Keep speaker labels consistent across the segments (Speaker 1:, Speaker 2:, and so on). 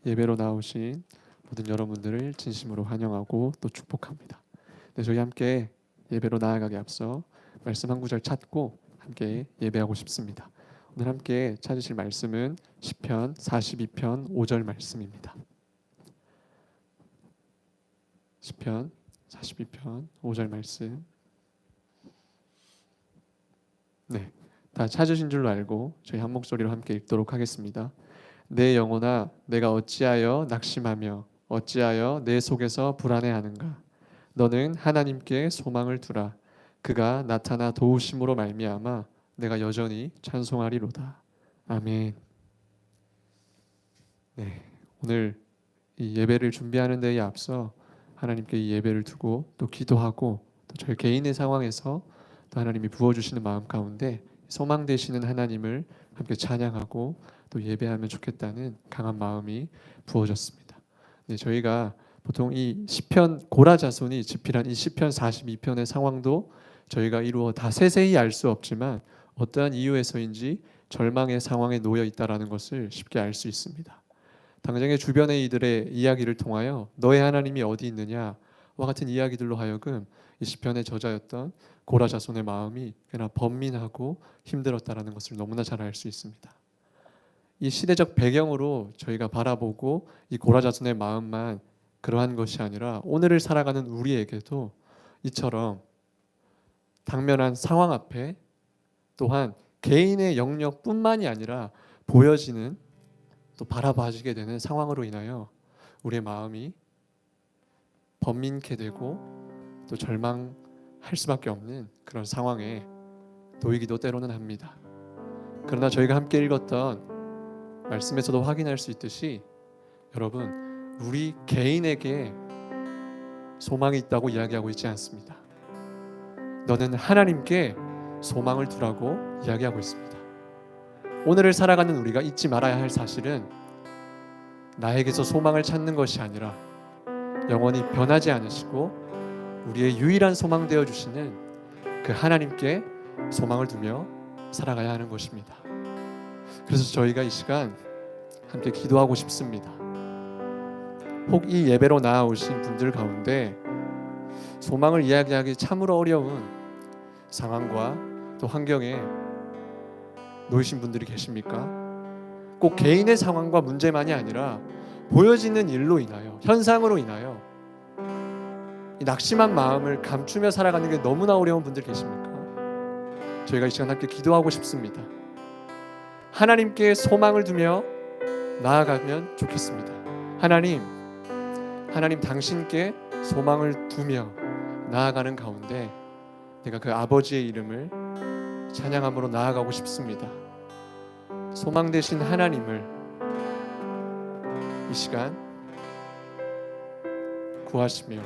Speaker 1: 예배로 나오신 모든 여러분들을 진심으로 환영하고 또 축복합니다. 네, 저희 함께 예배로 나아가기 앞서 말씀 한 구절 찾고 함께 예배하고 싶습니다. 오늘 함께 찾으실 말씀은 시편 42편 5절 말씀입니다. 시편 42편 5절 말씀. 네, 다 찾으신 줄로 알고 저희 한 목소리로 함께 읽도록 하겠습니다. 내 영혼아, 내가 어찌하여 낙심하며 어찌하여 내 속에서 불안해하는가? 너는 하나님께 소망을 두라. 그가 나타나 도우심으로 말미암아 내가 여전히 찬송하리로다. 아멘. 네, 오늘 이 예배를 준비하는 데에 앞서 하나님께 이 예배를 두고 또 기도하고 또 저희 개인의 상황에서 또 하나님이 부어주시는 마음 가운데 소망 되시는 하나님을 함께 찬양하고 또 예배하면 좋겠다는 강한 마음이 부어졌습니다. 네, 저희가 보통 이 시편 고라 자손이 집필한 이 시편 42편의 상황도 저희가 이루어 다 세세히 알 수 없지만 어떠한 이유에서인지 절망의 상황에 놓여 있다라는 것을 쉽게 알 수 있습니다. 당장의 주변의 이들의 이야기를 통하여 너의 하나님이 어디 있느냐와 같은 이야기들로 하여금 이 시편의 저자였던 고라 자손의 마음이 꽤나 번민하고 힘들었다라는 것을 너무나 잘 알 수 있습니다. 이 시대적 배경으로 저희가 바라보고 이 고라 자손의 마음만 그러한 것이 아니라 오늘을 살아가는 우리에게도 이처럼 당면한 상황 앞에 또한 개인의 영역뿐만이 아니라 보여지는 또 바라봐지게 되는 상황으로 인하여 우리의 마음이 번민케 되고 또 절망할 수밖에 없는 그런 상황에 놓이기도 때로는 합니다. 그러나 저희가 함께 읽었던 말씀에서도 확인할 수 있듯이 여러분, 우리 개인에게 소망이 있다고 이야기하고 있지 않습니다. 너는 하나님께 소망을 두라고 이야기하고 있습니다. 오늘을 살아가는 우리가 잊지 말아야 할 사실은 나에게서 소망을 찾는 것이 아니라 영원히 변하지 않으시고 우리의 유일한 소망 되어 주시는 그 하나님께 소망을 두며 살아가야 하는 것입니다. 그래서 저희가 이 시간 함께 기도하고 싶습니다. 혹 이 예배로 나아오신 분들 가운데 소망을 이야기하기 참으로 어려운 상황과 또 환경에 놓이신 분들이 계십니까? 꼭 개인의 상황과 문제만이 아니라 보여지는 일로 인하여, 현상으로 인하여 이 낙심한 마음을 감추며 살아가는 게 너무나 어려운 분들 계십니까? 저희가 이 시간 함께 기도하고 싶습니다. 하나님께 소망을 두며 나아가면 좋겠습니다. 하나님 당신께 소망을 두며 나아가는 가운데 내가 그 아버지의 이름을 찬양함으로 나아가고 싶습니다. 소망 되신 하나님을 이 시간 구하시며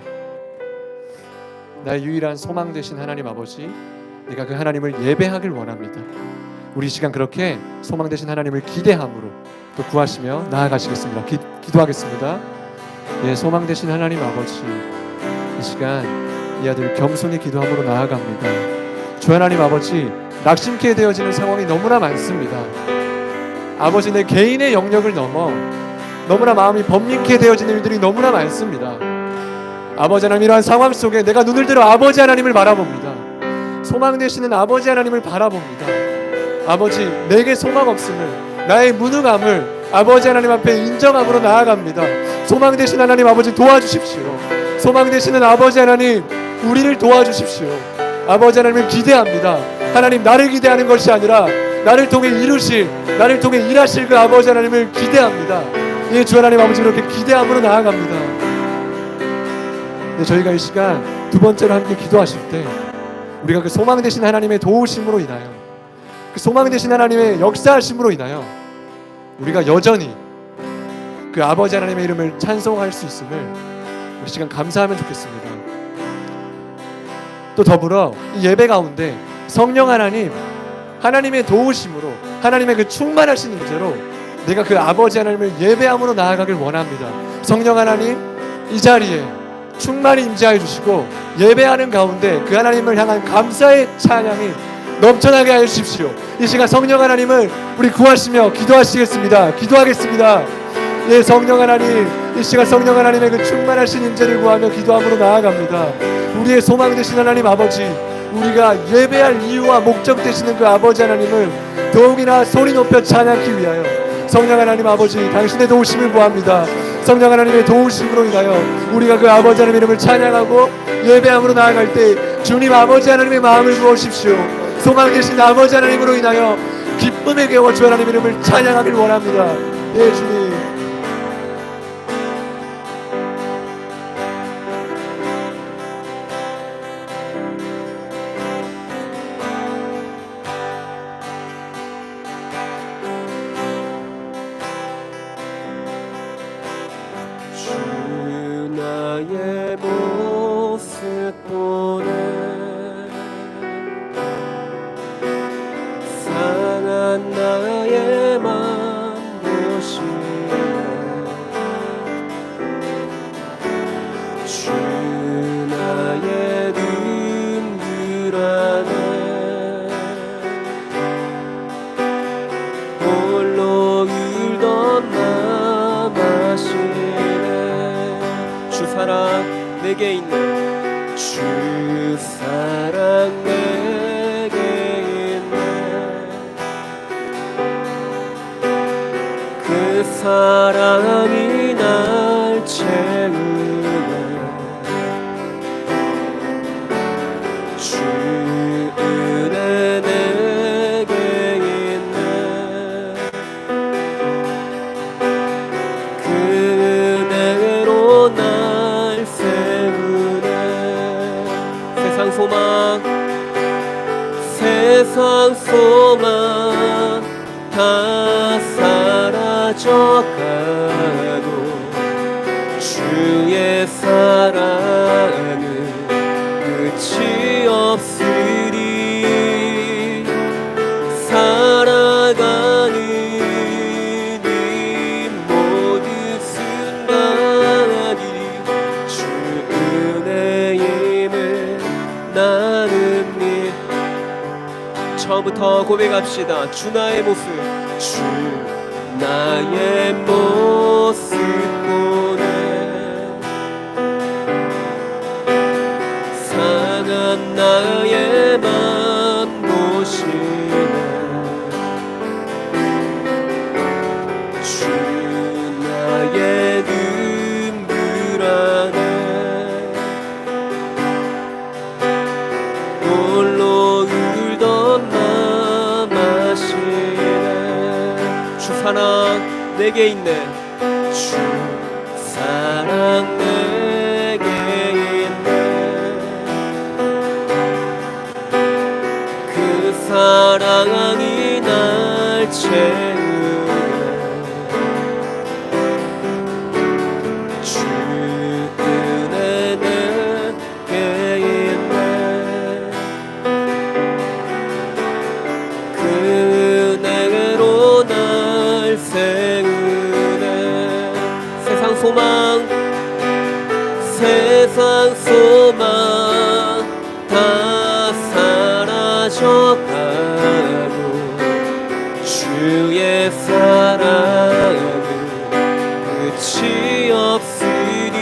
Speaker 1: 나의 유일한 소망 되신 하나님 아버지, 내가 그 하나님을 예배하길 원합니다. 우리 이 시간 그렇게 소망 되신 하나님을 기대함으로 또 구하시며 나아가시겠습니다. 기도하겠습니다. 예, 소망 되신 하나님 아버지, 이 시간 이 아들 겸손히 기도함으로 나아갑니다. 주 하나님 아버지, 낙심케 되어지는 상황이 너무나 많습니다. 아버지, 내 개인의 영역을 넘어 너무나 마음이 번민케 되어지는 일들이 너무나 많습니다. 아버지 하나님, 이러한 상황 속에 내가 눈을 들어 아버지 하나님을 바라봅니다. 소망 되시는 아버지 하나님을 바라봅니다. 아버지, 내게 소망 없음을, 나의 무능함을 아버지 하나님 앞에 인정함으로 나아갑니다. 소망 되신 하나님 아버지, 도와주십시오. 소망 되시는 아버지 하나님, 우리를 도와주십시오. 아버지 하나님을 기대합니다. 하나님, 나를 기대하는 것이 아니라 나를 통해 이루실, 나를 통해 일하실 그 아버지 하나님을 기대합니다. 예, 주 하나님 아버지, 그렇게 기대함으로 나아갑니다. 네, 저희가 이 시간 두 번째로 함께 기도하실 때 우리가 그 소망 되신 하나님의 도우심으로 인하여, 그 소망 되신 하나님의 역사하심으로 인하여 우리가 여전히 그 아버지 하나님의 이름을 찬송할 수 있음을 우리 시간 감사하면 좋겠습니다. 또 더불어 이 예배 가운데 성령 하나님, 하나님의 도우심으로, 하나님의 그 충만하신 임재로 내가 그 아버지 하나님을 예배함으로 나아가길 원합니다. 성령 하나님, 이 자리에 충만히 임재하여 주시고 예배하는 가운데 그 하나님을 향한 감사의 찬양이 넘쳐나게 하여 주십시오. 이 시간 성령 하나님을 우리 구하시며 기도하시겠습니다. 기도하겠습니다. 예, 성령 하나님, 이 시간 성령 하나님의 그 충만하신 임재를 구하며 기도함으로 나아갑니다. 우리의 소망 되신 하나님 아버지, 우리가 예배할 이유와 목적 되시는 그 아버지 하나님을 더욱이나 소리 높여 찬양하기 위하여 성령 하나님 아버지, 당신의 도우심을 구합니다. 성령 하나님의 도우심으로 인하여 우리가 그 아버지 하나님의 이름을 찬양하고 예배함으로 나아갈 때 주님 아버지 하나님의 마음을 부어주십시오. 소망 되신 아버지 하나님으로 인하여 기쁨의 개와 주 하나님의 이름을 찬양하길 원합니다. 예, 주님.
Speaker 2: 나의 모습 보네 상한 나의 맘 보시네 주 나의 눈물 안에 홀로 울던 맘 아시네 주 사랑 내게 있네 주 사랑 내게 있네 그 사랑이 날 채우네 주 은혜 내게 있네 그 은혜로 날 세우네 세상 소망 세상 소망 다 사라져가도 주의 사랑은 끝이 없으리 살아가는 이 모든 순간이 주 은혜임을 나는 믿 처음부터 고백합시다. 주 나의 모습 주 나의 모습 보네 상한 나의 맘 보시네 주 나의 눈물 안에 홀로 울던 맘 아시네 주 사랑 내게 있네 주 사랑 내게 있네 그 사랑이 날 채우네 주 은혜 내게 있네 그 은혜로 날 세우네 세상 소망 세상 소망 다 사라져가고 주의 사랑은 끝이 없으니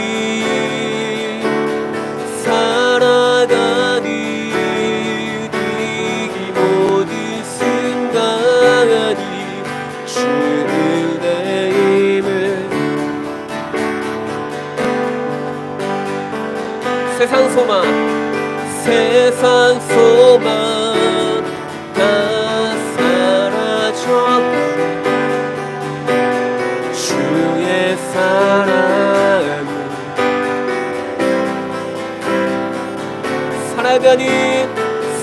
Speaker 2: 살아가는 이 모든 순간이 주 은혜임을 세상 소망 세상 소망 다 사라져가 주의 사랑은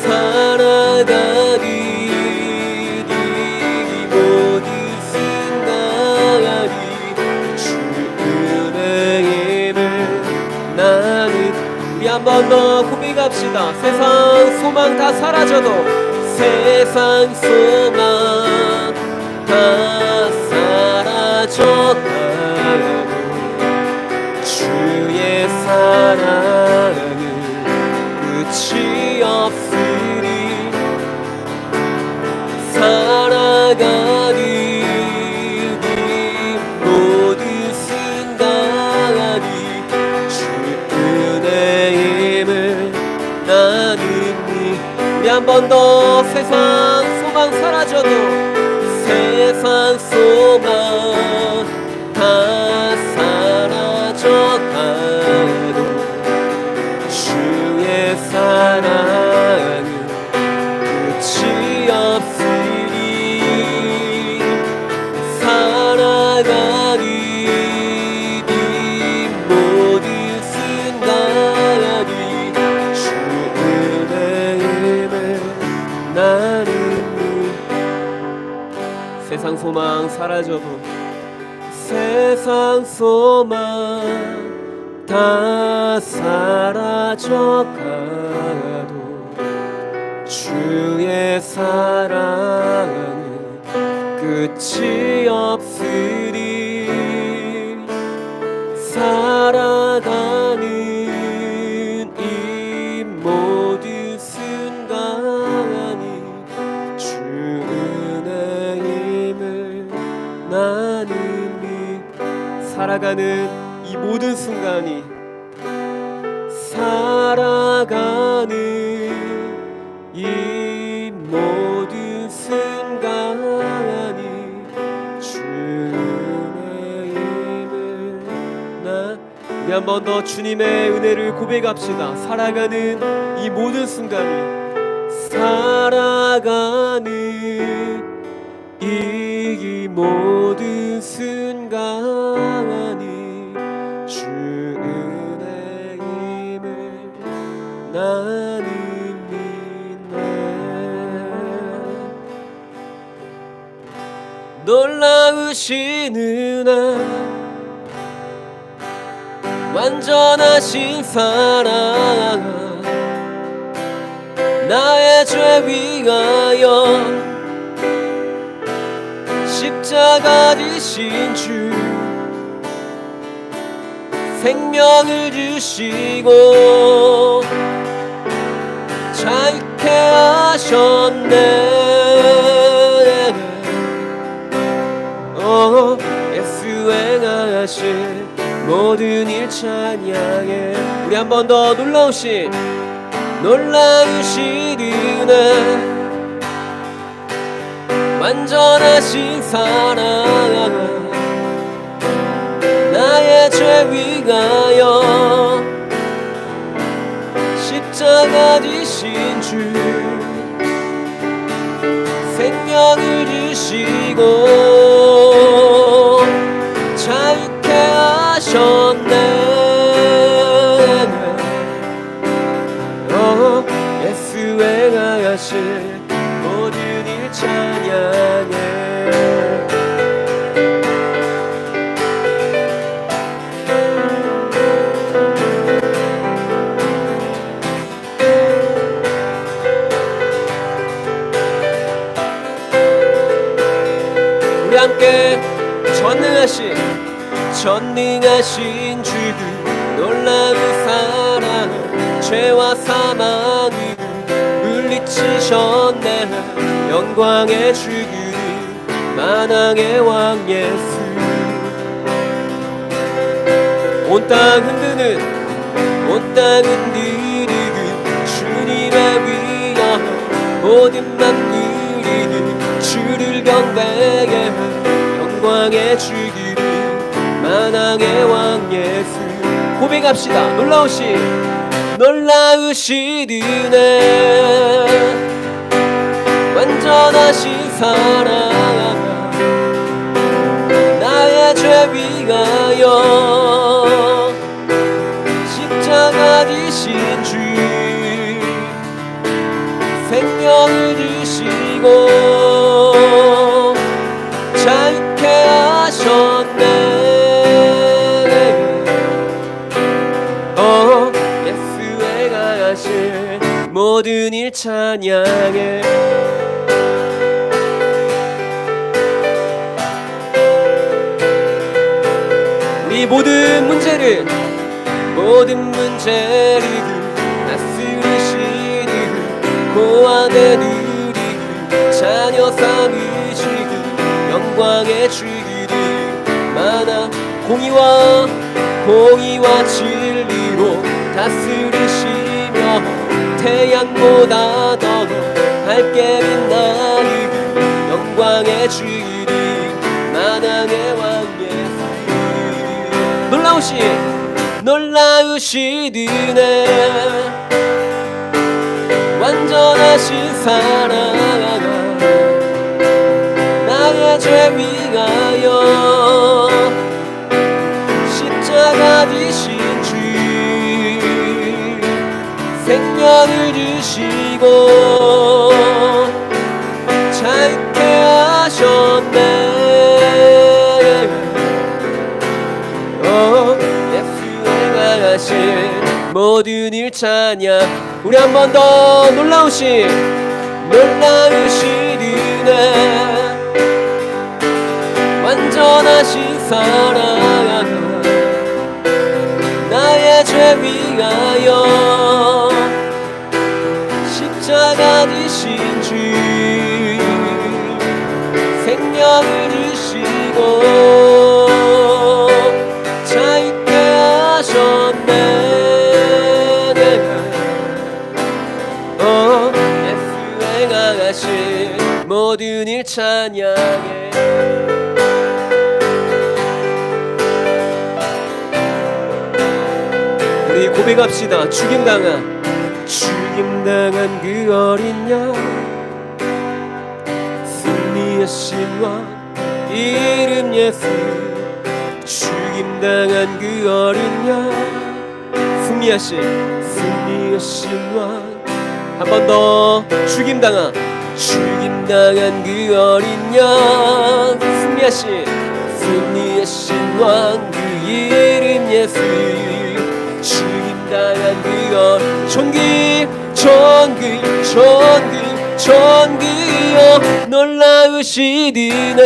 Speaker 2: 살아가는 이 모든 순간이 주 은혜임을 나는 우리 한 번 더 고백합시다. 세상 소망 다 사라져도 세상 소망 다 사라져가고 주의 사랑은 끝이 없으니 살아가는 이 모든 있니. 우리 한 번 더. 세상 소망 사라져도, 세상 소망 다 사라져가도 주의 사랑은 끝이 없으니. 살아가는 이 모든 순간이 주 은혜임을 나는. 세상 소망 사라져도, 세상 소망 다 사라져가도 주의 사랑은 끝이 없으리. 살아가는 이 모든 순간이 주 은혜임을 나는 살아가는 이 모든 순간이, 살아가는 이 모든 순간이 주 은혜임을 나. 우리 한 번 더 주님의 은혜를 고백합시다. 살아가는 이 모든 순간이, 살아가는 이 모든 순간이 주 은혜임을 나는 믿네. 놀라우신 은혜, 완전하신 사랑, 나의 죄 위하여 십자가 지신 주, 생명을 주시고 자유케 하셨네. 예수 행하신 모든 일 찬양해. 우리 한 번 더. 놀라우신 은혜, 완전하신 사랑, 나의 죄 위하여 십자가 지신 주, 생명을 주시고 자유케 하셨네. 예수 행하신 모든 일 찬양해. 우리 함께 전능하신 주, 놀라운 사랑, 죄와 사망을 물리치셨네. 영광의 주 그리, 만왕의 왕 예수. 온 땅 흔드는 주님의 위엄, 모든 맘들이 주를 경배해. 영광의 주 그리, 만왕의 왕 예수. 고백합시다. 놀라우신 은혜, 완전하신 사랑, 나의 죄 위하여 십자가 지신 주, 생명을 주시고 자유케 하셨네. 예수 행하신 모든 일 찬양해. 우리 모든 문제를 다스리시는 고안에 누리는 자녀 삼으시는 영광의 주기를, 만한 공의와 진리로 다스리시며 태양보다 더 밝게 빛나는 영광의 주님 만왕의 왕 예수 놀라우신 은혜 완전하신 사랑 나의 죄 위하여 십자가 지신 주 생명을 주시고 자유케 하셨네. 예수 행하신 모든 일 찬양. 우리 한 번 더 놀라우신 은혜 완전하신 사랑 나의 죄 위하여 십자가 지신 주 생명을 주시고 자유케 하셨네. 예수 행하신 모든 일 찬양해. 우리 고백합시다. 죽임당한 그 어린 양 승리하신 왕 이름 예수 죽임당한 그 어린 양 승리하신 왕 한 번 더 죽임당한 그 어린 양 승리하신 왕 그 이름 예수 죽임당한 그 어린 존귀여 놀라우신 은혜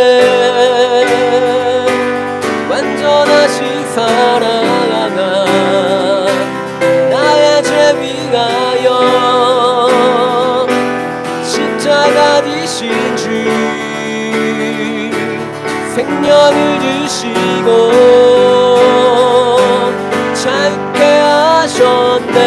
Speaker 2: 완전하신 사랑 나의 죄 위하여 십자가 지신 주 생명을 주시고 자유케 하셨네.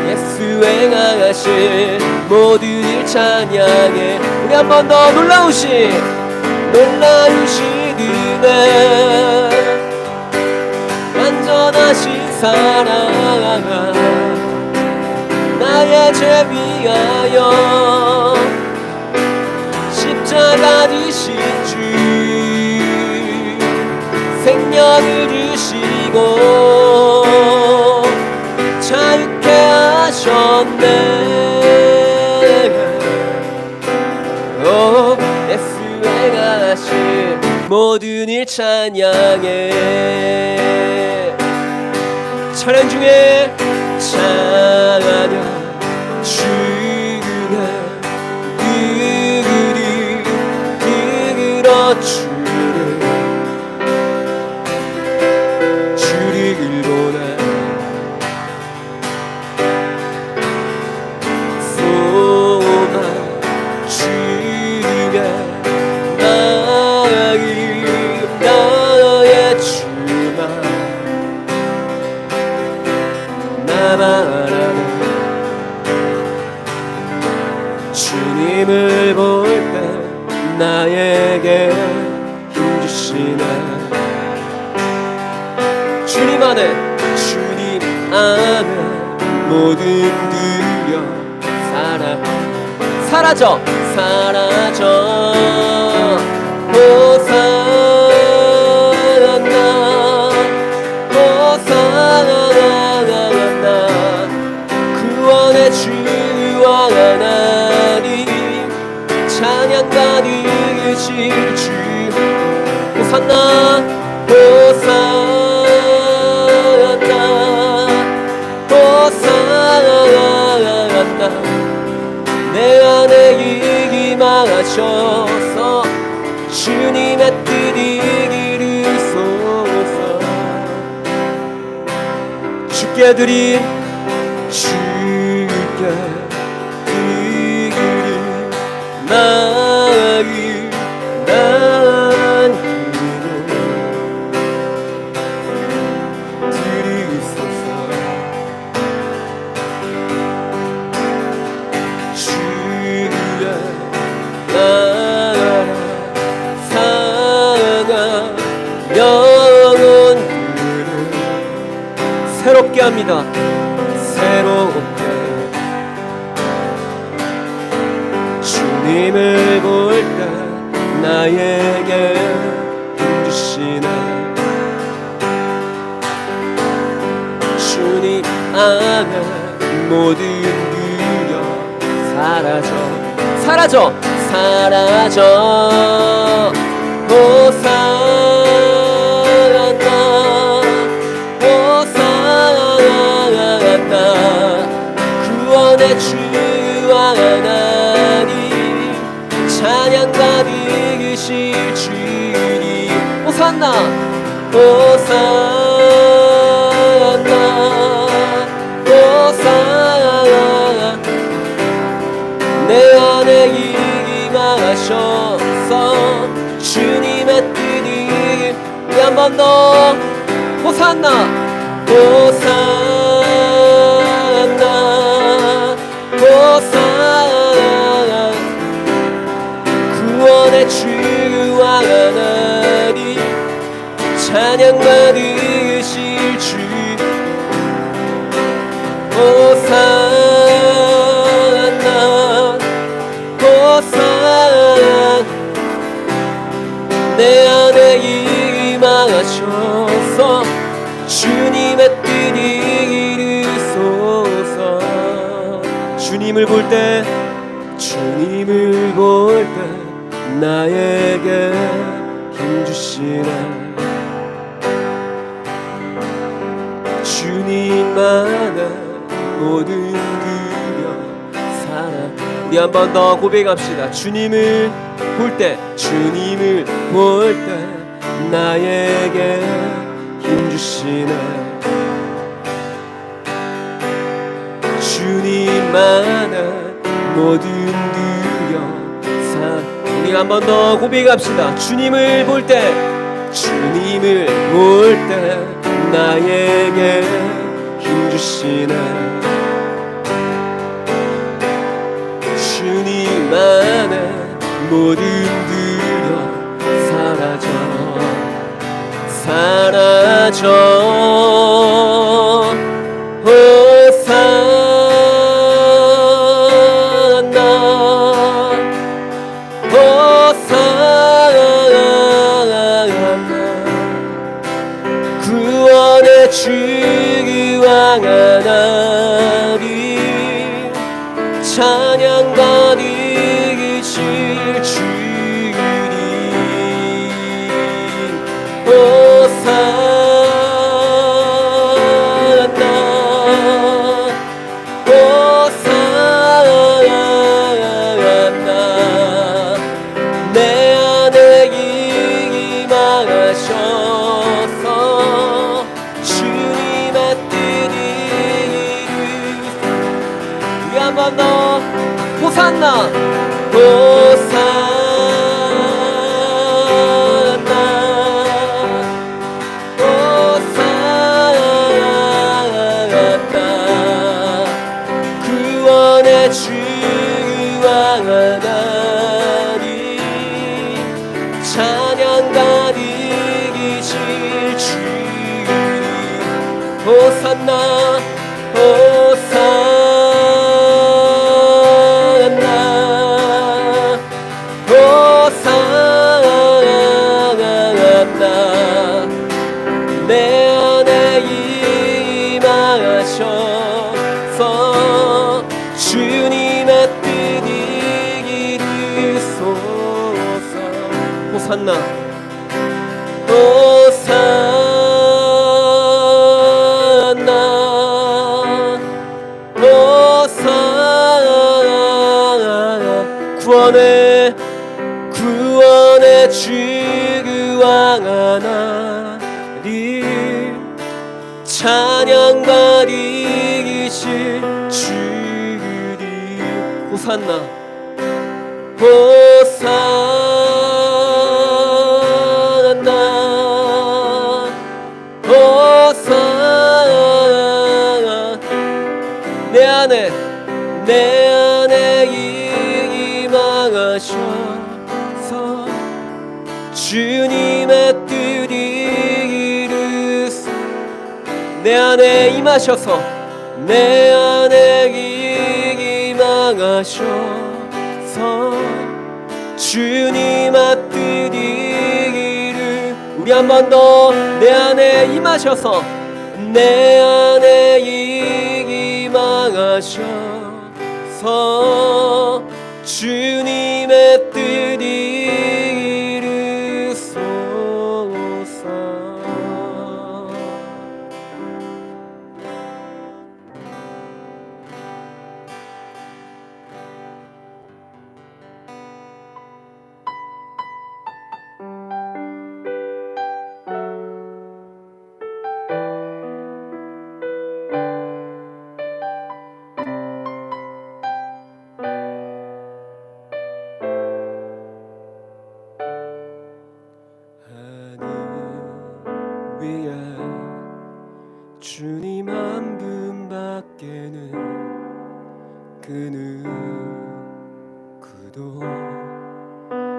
Speaker 2: 예수 행하신 모든 일 찬양해. 우리 한 번 더 놀라우신 은혜 완전하신 사랑 나의 죄 위하여 십자가 지신 주 생명을 주시고 자유케 하셨네. 예수 행하신 모든 일 찬양해. 찬양 중에 찬양 주의 그러 주를 보내 소망 주의 나의 주만 나만 주님을 볼 때 나에게 힘 주시네. 주님 안에 모든 두려움 사라져 호산나 구원의 주와 하나님 찬양 받으실 주 호산나 내 안에 임하셔서 주님의 뜻 이루소서. 주께 드린 마음 난 드리소. 주님을 볼 때 나에게 힘주시네. 주님 안에 모든 두려움 사라져 호산나 구원의 주와 하나님 찬양 받으실 주님 호산나 내 안에 임하셔서 주님의 뜻이 우리 한 번 더 호산나 구원의 주와 하나님 찬양 받으실 주 호산나 내 안에 임하셔서 주님의 뜻이 이루소서. 주님을 볼 때 나에게 힘주시네. 주님만의 모든 두려움 사랑 우리 한 번 더 고백합시다. 주님을 볼 때 나에게 힘주시네. 주님만의 모든 두려움 사랑 우리 한 번 더 고백합시다. 주님을 볼 때 나에게 힘주시네. 주님만의 모든 두려움 사라져 구원의 주와 하나님 찬양 받으실 주님 호산나 내 안에 임하셔서 주님의 뜻이 우리 한 번 더 호산나 구원의 주와 하나님 찬양 받으실 주님 호산나 내 안에 임하셔서 주님의 뜻이 이루소서. 호산나 구원의 주와 하나님 찬양 받으실 주님 호산나 내 안에 임하셔서 주님의 뜻이 이루소 내 안에 임하셔서 내 안에 임하셔서 주셔서 주님 앞들이 이루. 우리 한 번 더 내 안에 임하셔서 내 안에 임하셔서 주님의 뜻이 이루소서. 위에 주님 한 분밖에는 그 누구도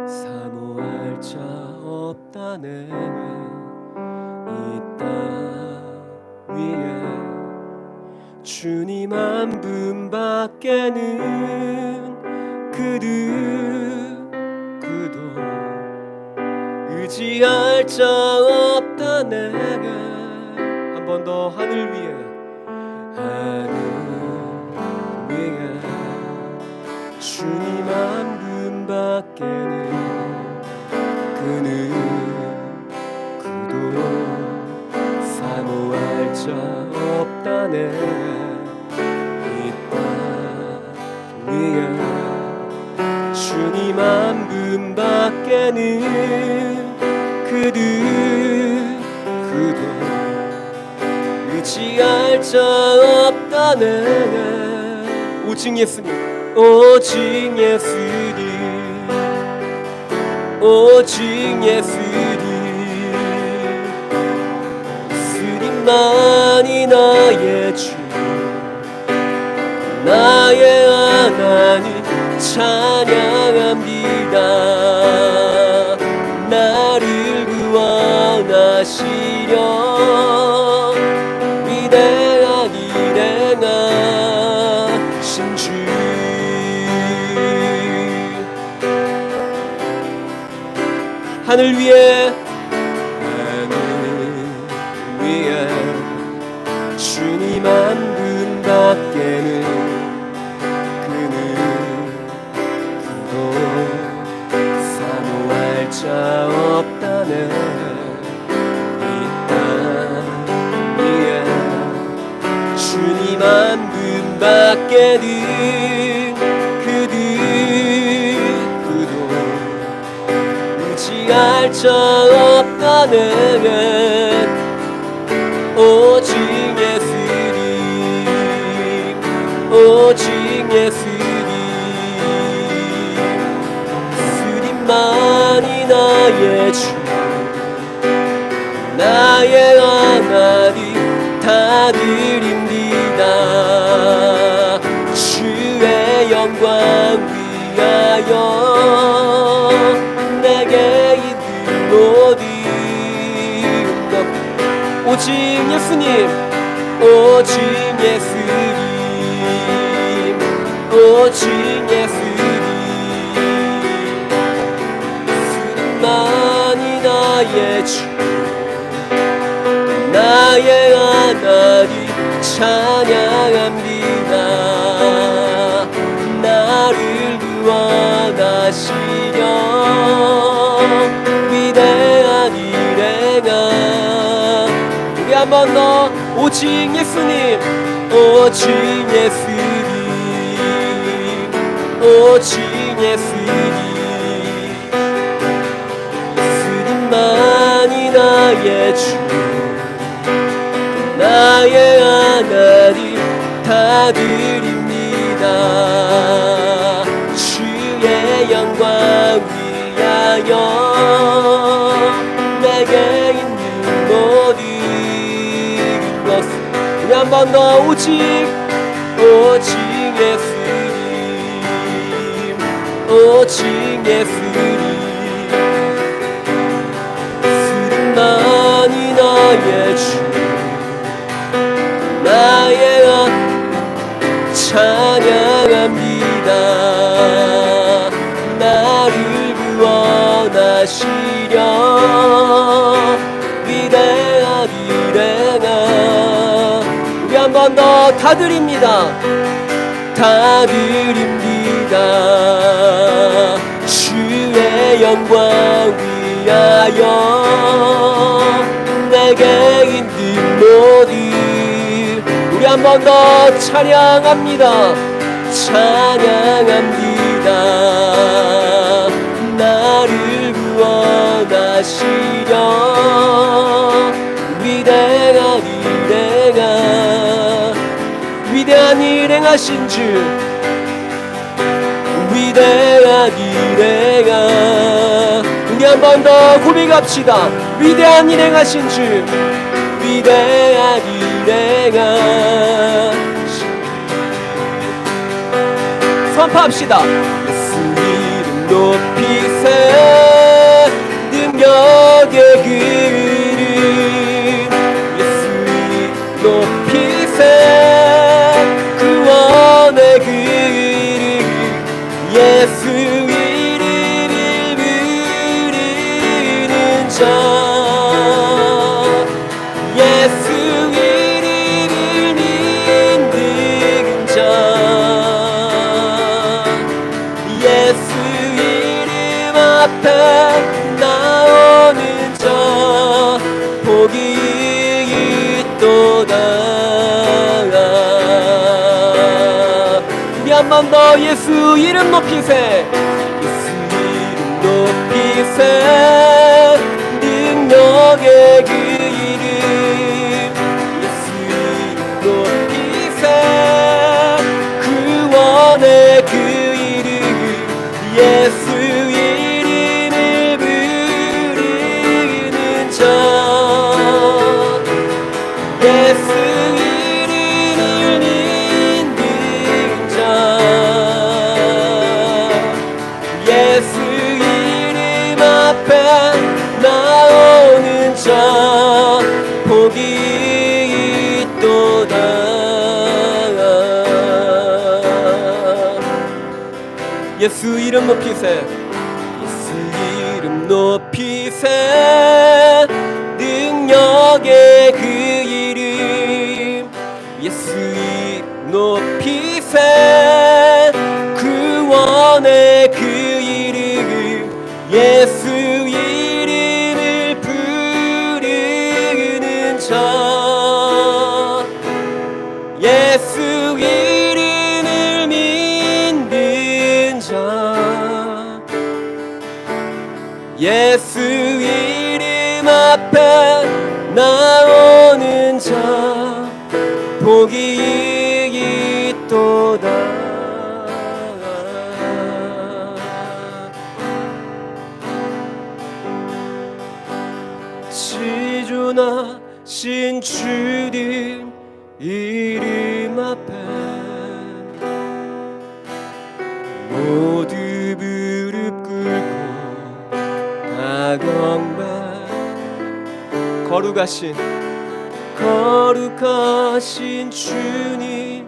Speaker 2: 사모할 자 없다. 내게 이 땅 위에 주님 한 분밖에는 그 누구도 의지할 자 없다. 내게 한 번 더 하늘 위에 주님 한 분밖에는 그 누구도 사모할 자 없다. 내게 이 땅 위에 주님 한 분밖에는 그 누구도 의지할 자 없다. 내게 오직 예수님, 오직 예수님, 오직 예수님, 예수님만이 나의 주, 나의 하나님 찬양합니다. 나를 구원하시려 위대한 일행하신 주. 하늘 위에 주님 한 분밖에는 그 누구도 사모할 자 없다네. 이 땅 위에 주님 한 분밖에는 그 누구도 의지할 자 없다네. 오직 예수님, 오직 예수님, 예수님만이 나의 주, 나의 하나님 다 드립니다. 주의 영광 위하여 내게 있는 모든 것. 오직 예수님, 오직 예수님, 오직 예수님, 예수님만이 나의 주, 나의 하나님 찬양합니다. 나를 구원하시려 위대한 일행하. 우리 한 번 더 오직 예수님, 오직 예수님, 오직 예수님, 예수님만이 나의 주, 나의 하나님 다 드립니다. 주의 영광 위하여 내게 있는 모든 것. 우리 한 번 더 오직 예수님, 오직 예수님, 예수님만이 나의 주, 나의 찬양합니다. 다 드립니다. 다 드립니다. 주의 영광 위하여 내게 있는 모든 우리 한 번 더 찬양합니다. 찬양합니다. 나를 구원하시려 위대한 일 행하신 주, 위대한 일 우리 한 번 더 고백합시다. 위대한 일 행하신 주, 위대한 일 선포합시다. 예수 이름 높이세 능력의 그 이름, 예수 이름 높이세 구원의 그 이름, 예수 이름을 부르는 자, 예수 이름을 믿는 자, 예수 이름 앞에 나오는 자 복이 있도다. 우리 한 번 더 예수 이름 높이세, 예수 이름 높이세 능력의 그 이름, 예수 이름 높이세 구원의 그 이름, 예수 이름을 부르는 자, 예수 이름을 믿는 자, 예수 이름 앞에 나오는 자 복이 있도다. 예수 이름 높이세, 예수 이름 높이세 능력의 그 이름, 예수 이름 높이세 구원의 그 이름, 예수 이름을 부르는 자, 예수 이름을 믿는 자, 예수 이름 앞에 나오는 자 복이 있도다. 지존하신 주님 이름 앞에 모두 무릎 꿇고 다 경배, 거룩하신 주님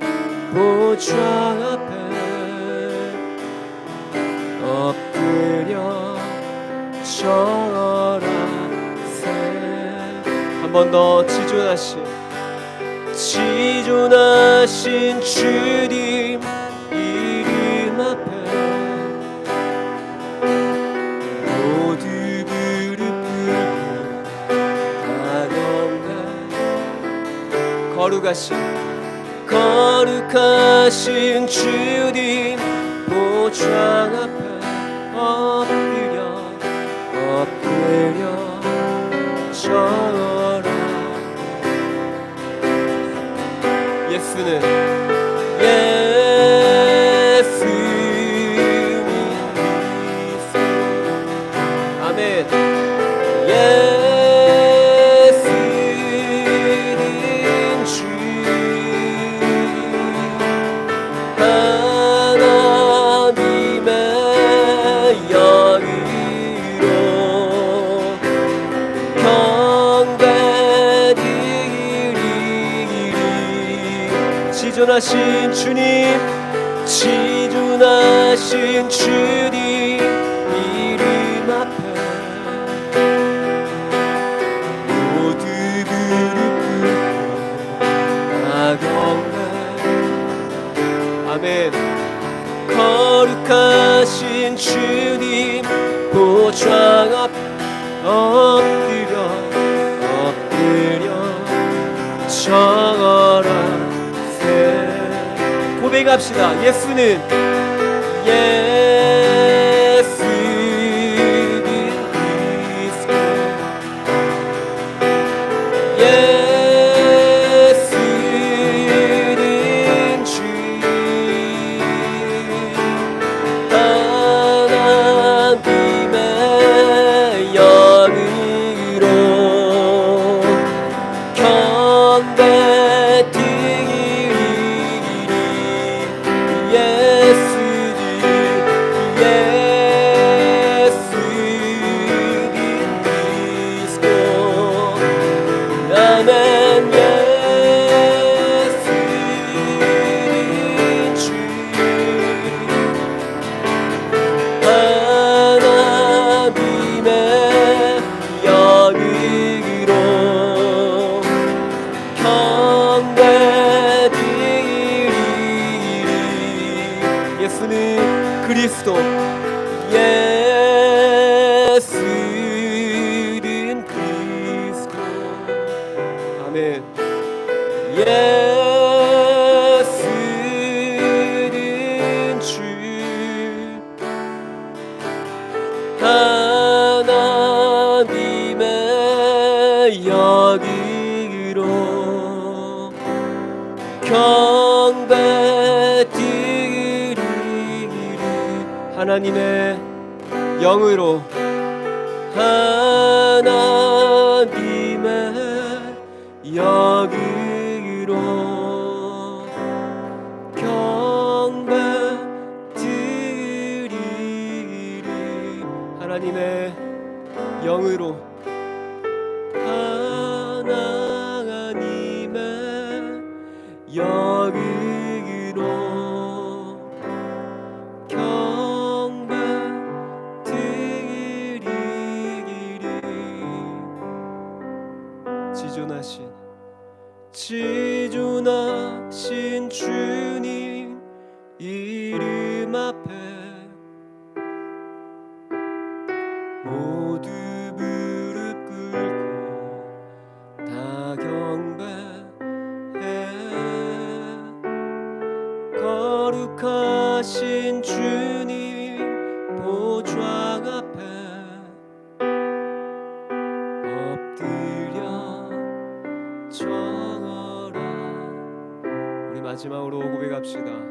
Speaker 2: 보좌 앞에 엎드려 절하세. 한 번 더 지존하신 주님 이름 앞에 모두 무릎 꿇고 다 거룩하신 주님 보좌 앞에 엎드려 절하. 예수는 아멘. 예수는 주 하나님의 영으로 경배드리리. 지존하신 주님 이름 앞에 모두 무릎 꿇고 다 경배, 아멘. 거룩하신 주님 보좌 앞 엎드려 청하라세. 고백합시다. 예수는 그리스도, 예수는 주, 하나님의 영으로 경배드리리. 예수는 그리스도, 예수는 그리스도. 아멘. 예수는 주, 하나님의 영으로 경배드리리. 하나님의 영으로, 하나님의 영으로 경배드리리. 하나님의 영으로, 하나님의 영으로 경배드리리. 지존하신 주님 이름 앞에 모두 무릎 꿇고 다 경배해. 거룩하신 주님 보좌 앞에 엎드려 청하라. 우리 마지막으로 고백합시다.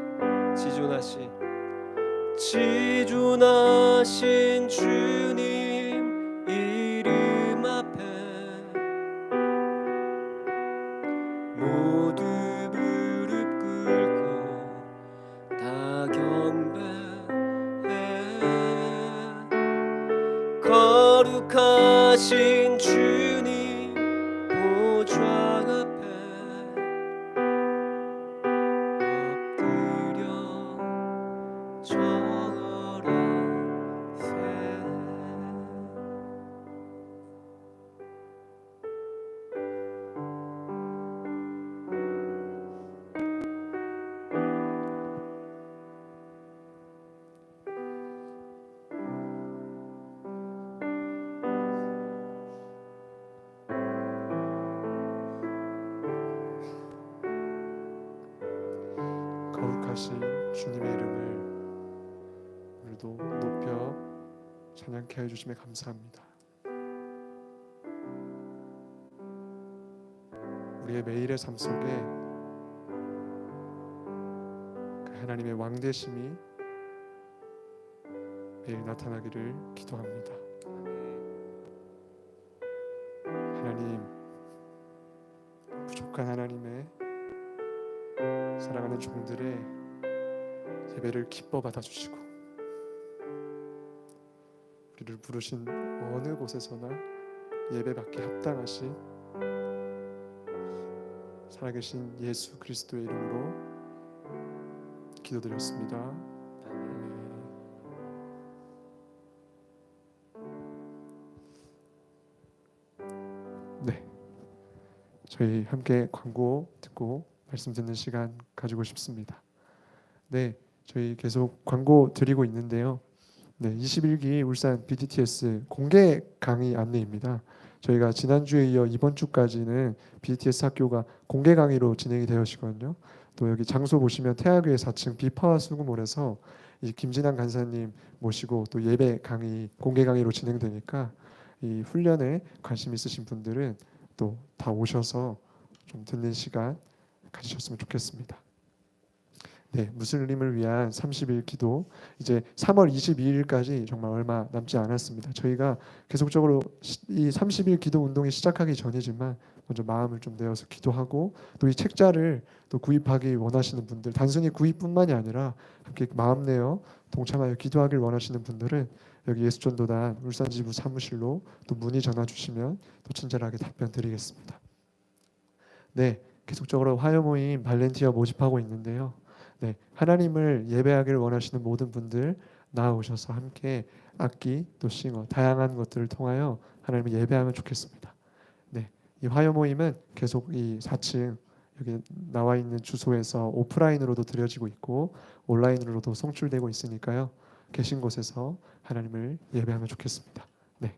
Speaker 2: 지존하신 주님 이름 앞에 모두 무릎 꿇고 다 경배해. 거룩하신 주님 보좌 앞에 엎드려 청하라세.
Speaker 1: 거룩하신 주님의 이름을 오늘도 높여 찬양케 해주심에 감사합니다. 우리의 매일의 삶 속에 그 하나님의 왕되심이 매일 나타나기를 기도합니다. 하나님, 부족한 하나님의 사랑하는 종들의 예배를 기뻐 받아주시고 우리를 부르신 어느 곳에서나 예배받기 합당하신 살아계신 예수 그리스도의 이름으로 기도드렸습니다. 네, 저희 함께 광고 듣고 말씀 듣는 시간 가지고 싶습니다. 네, 저희 계속 광고 드리고 있는데요. 네, 21기 울산 BTTS 공개 강의 안내입니다. 저희가 지난주에 이어 이번 주까지는 BTS 학교가 공개 강의로 진행이 되었거든요. 또 여기 장소 보시면 태학의 4층 비파와 수구몰에서 이 김진환 간사님 모시고 또 예배 강의 공개 강의로 진행되니까 이 훈련에 관심 있으신 분들은 또 다 오셔서 좀 듣는 시간 가지셨으면 좋겠습니다. 네, 무슬림을 위한 30일 기도 이제 3월 22일까지 정말 얼마 남지 않았습니다. 저희가 계속적으로 이 30일 기도 운동이 시작하기 전이지만 먼저 마음을 좀 내어서 기도하고 또 이 책자를 또 구입하기 원하시는 분들 단순히 구입뿐만이 아니라 함께 마음 내어 동참하여 기도하길 원하시는 분들은 여기 예수전도단 울산지부 사무실로 또 문의 전화 주시면 또 친절하게 답변 드리겠습니다. 네, 계속적으로 화요 모임 발렌티어 모집하고 있는데요. 네, 하나님을 예배하기를 원하시는 모든 분들 나오셔서 함께 악기 또 싱어 다양한 것들을 통하여 하나님을 예배하면 좋겠습니다. 네, 이 화요 모임은 계속 이 4층 여기 나와 있는 주소에서 오프라인으로도 드려지고 있고 온라인으로도 송출되고 있으니까요. 계신 곳에서 하나님을 예배하면 좋겠습니다. 네.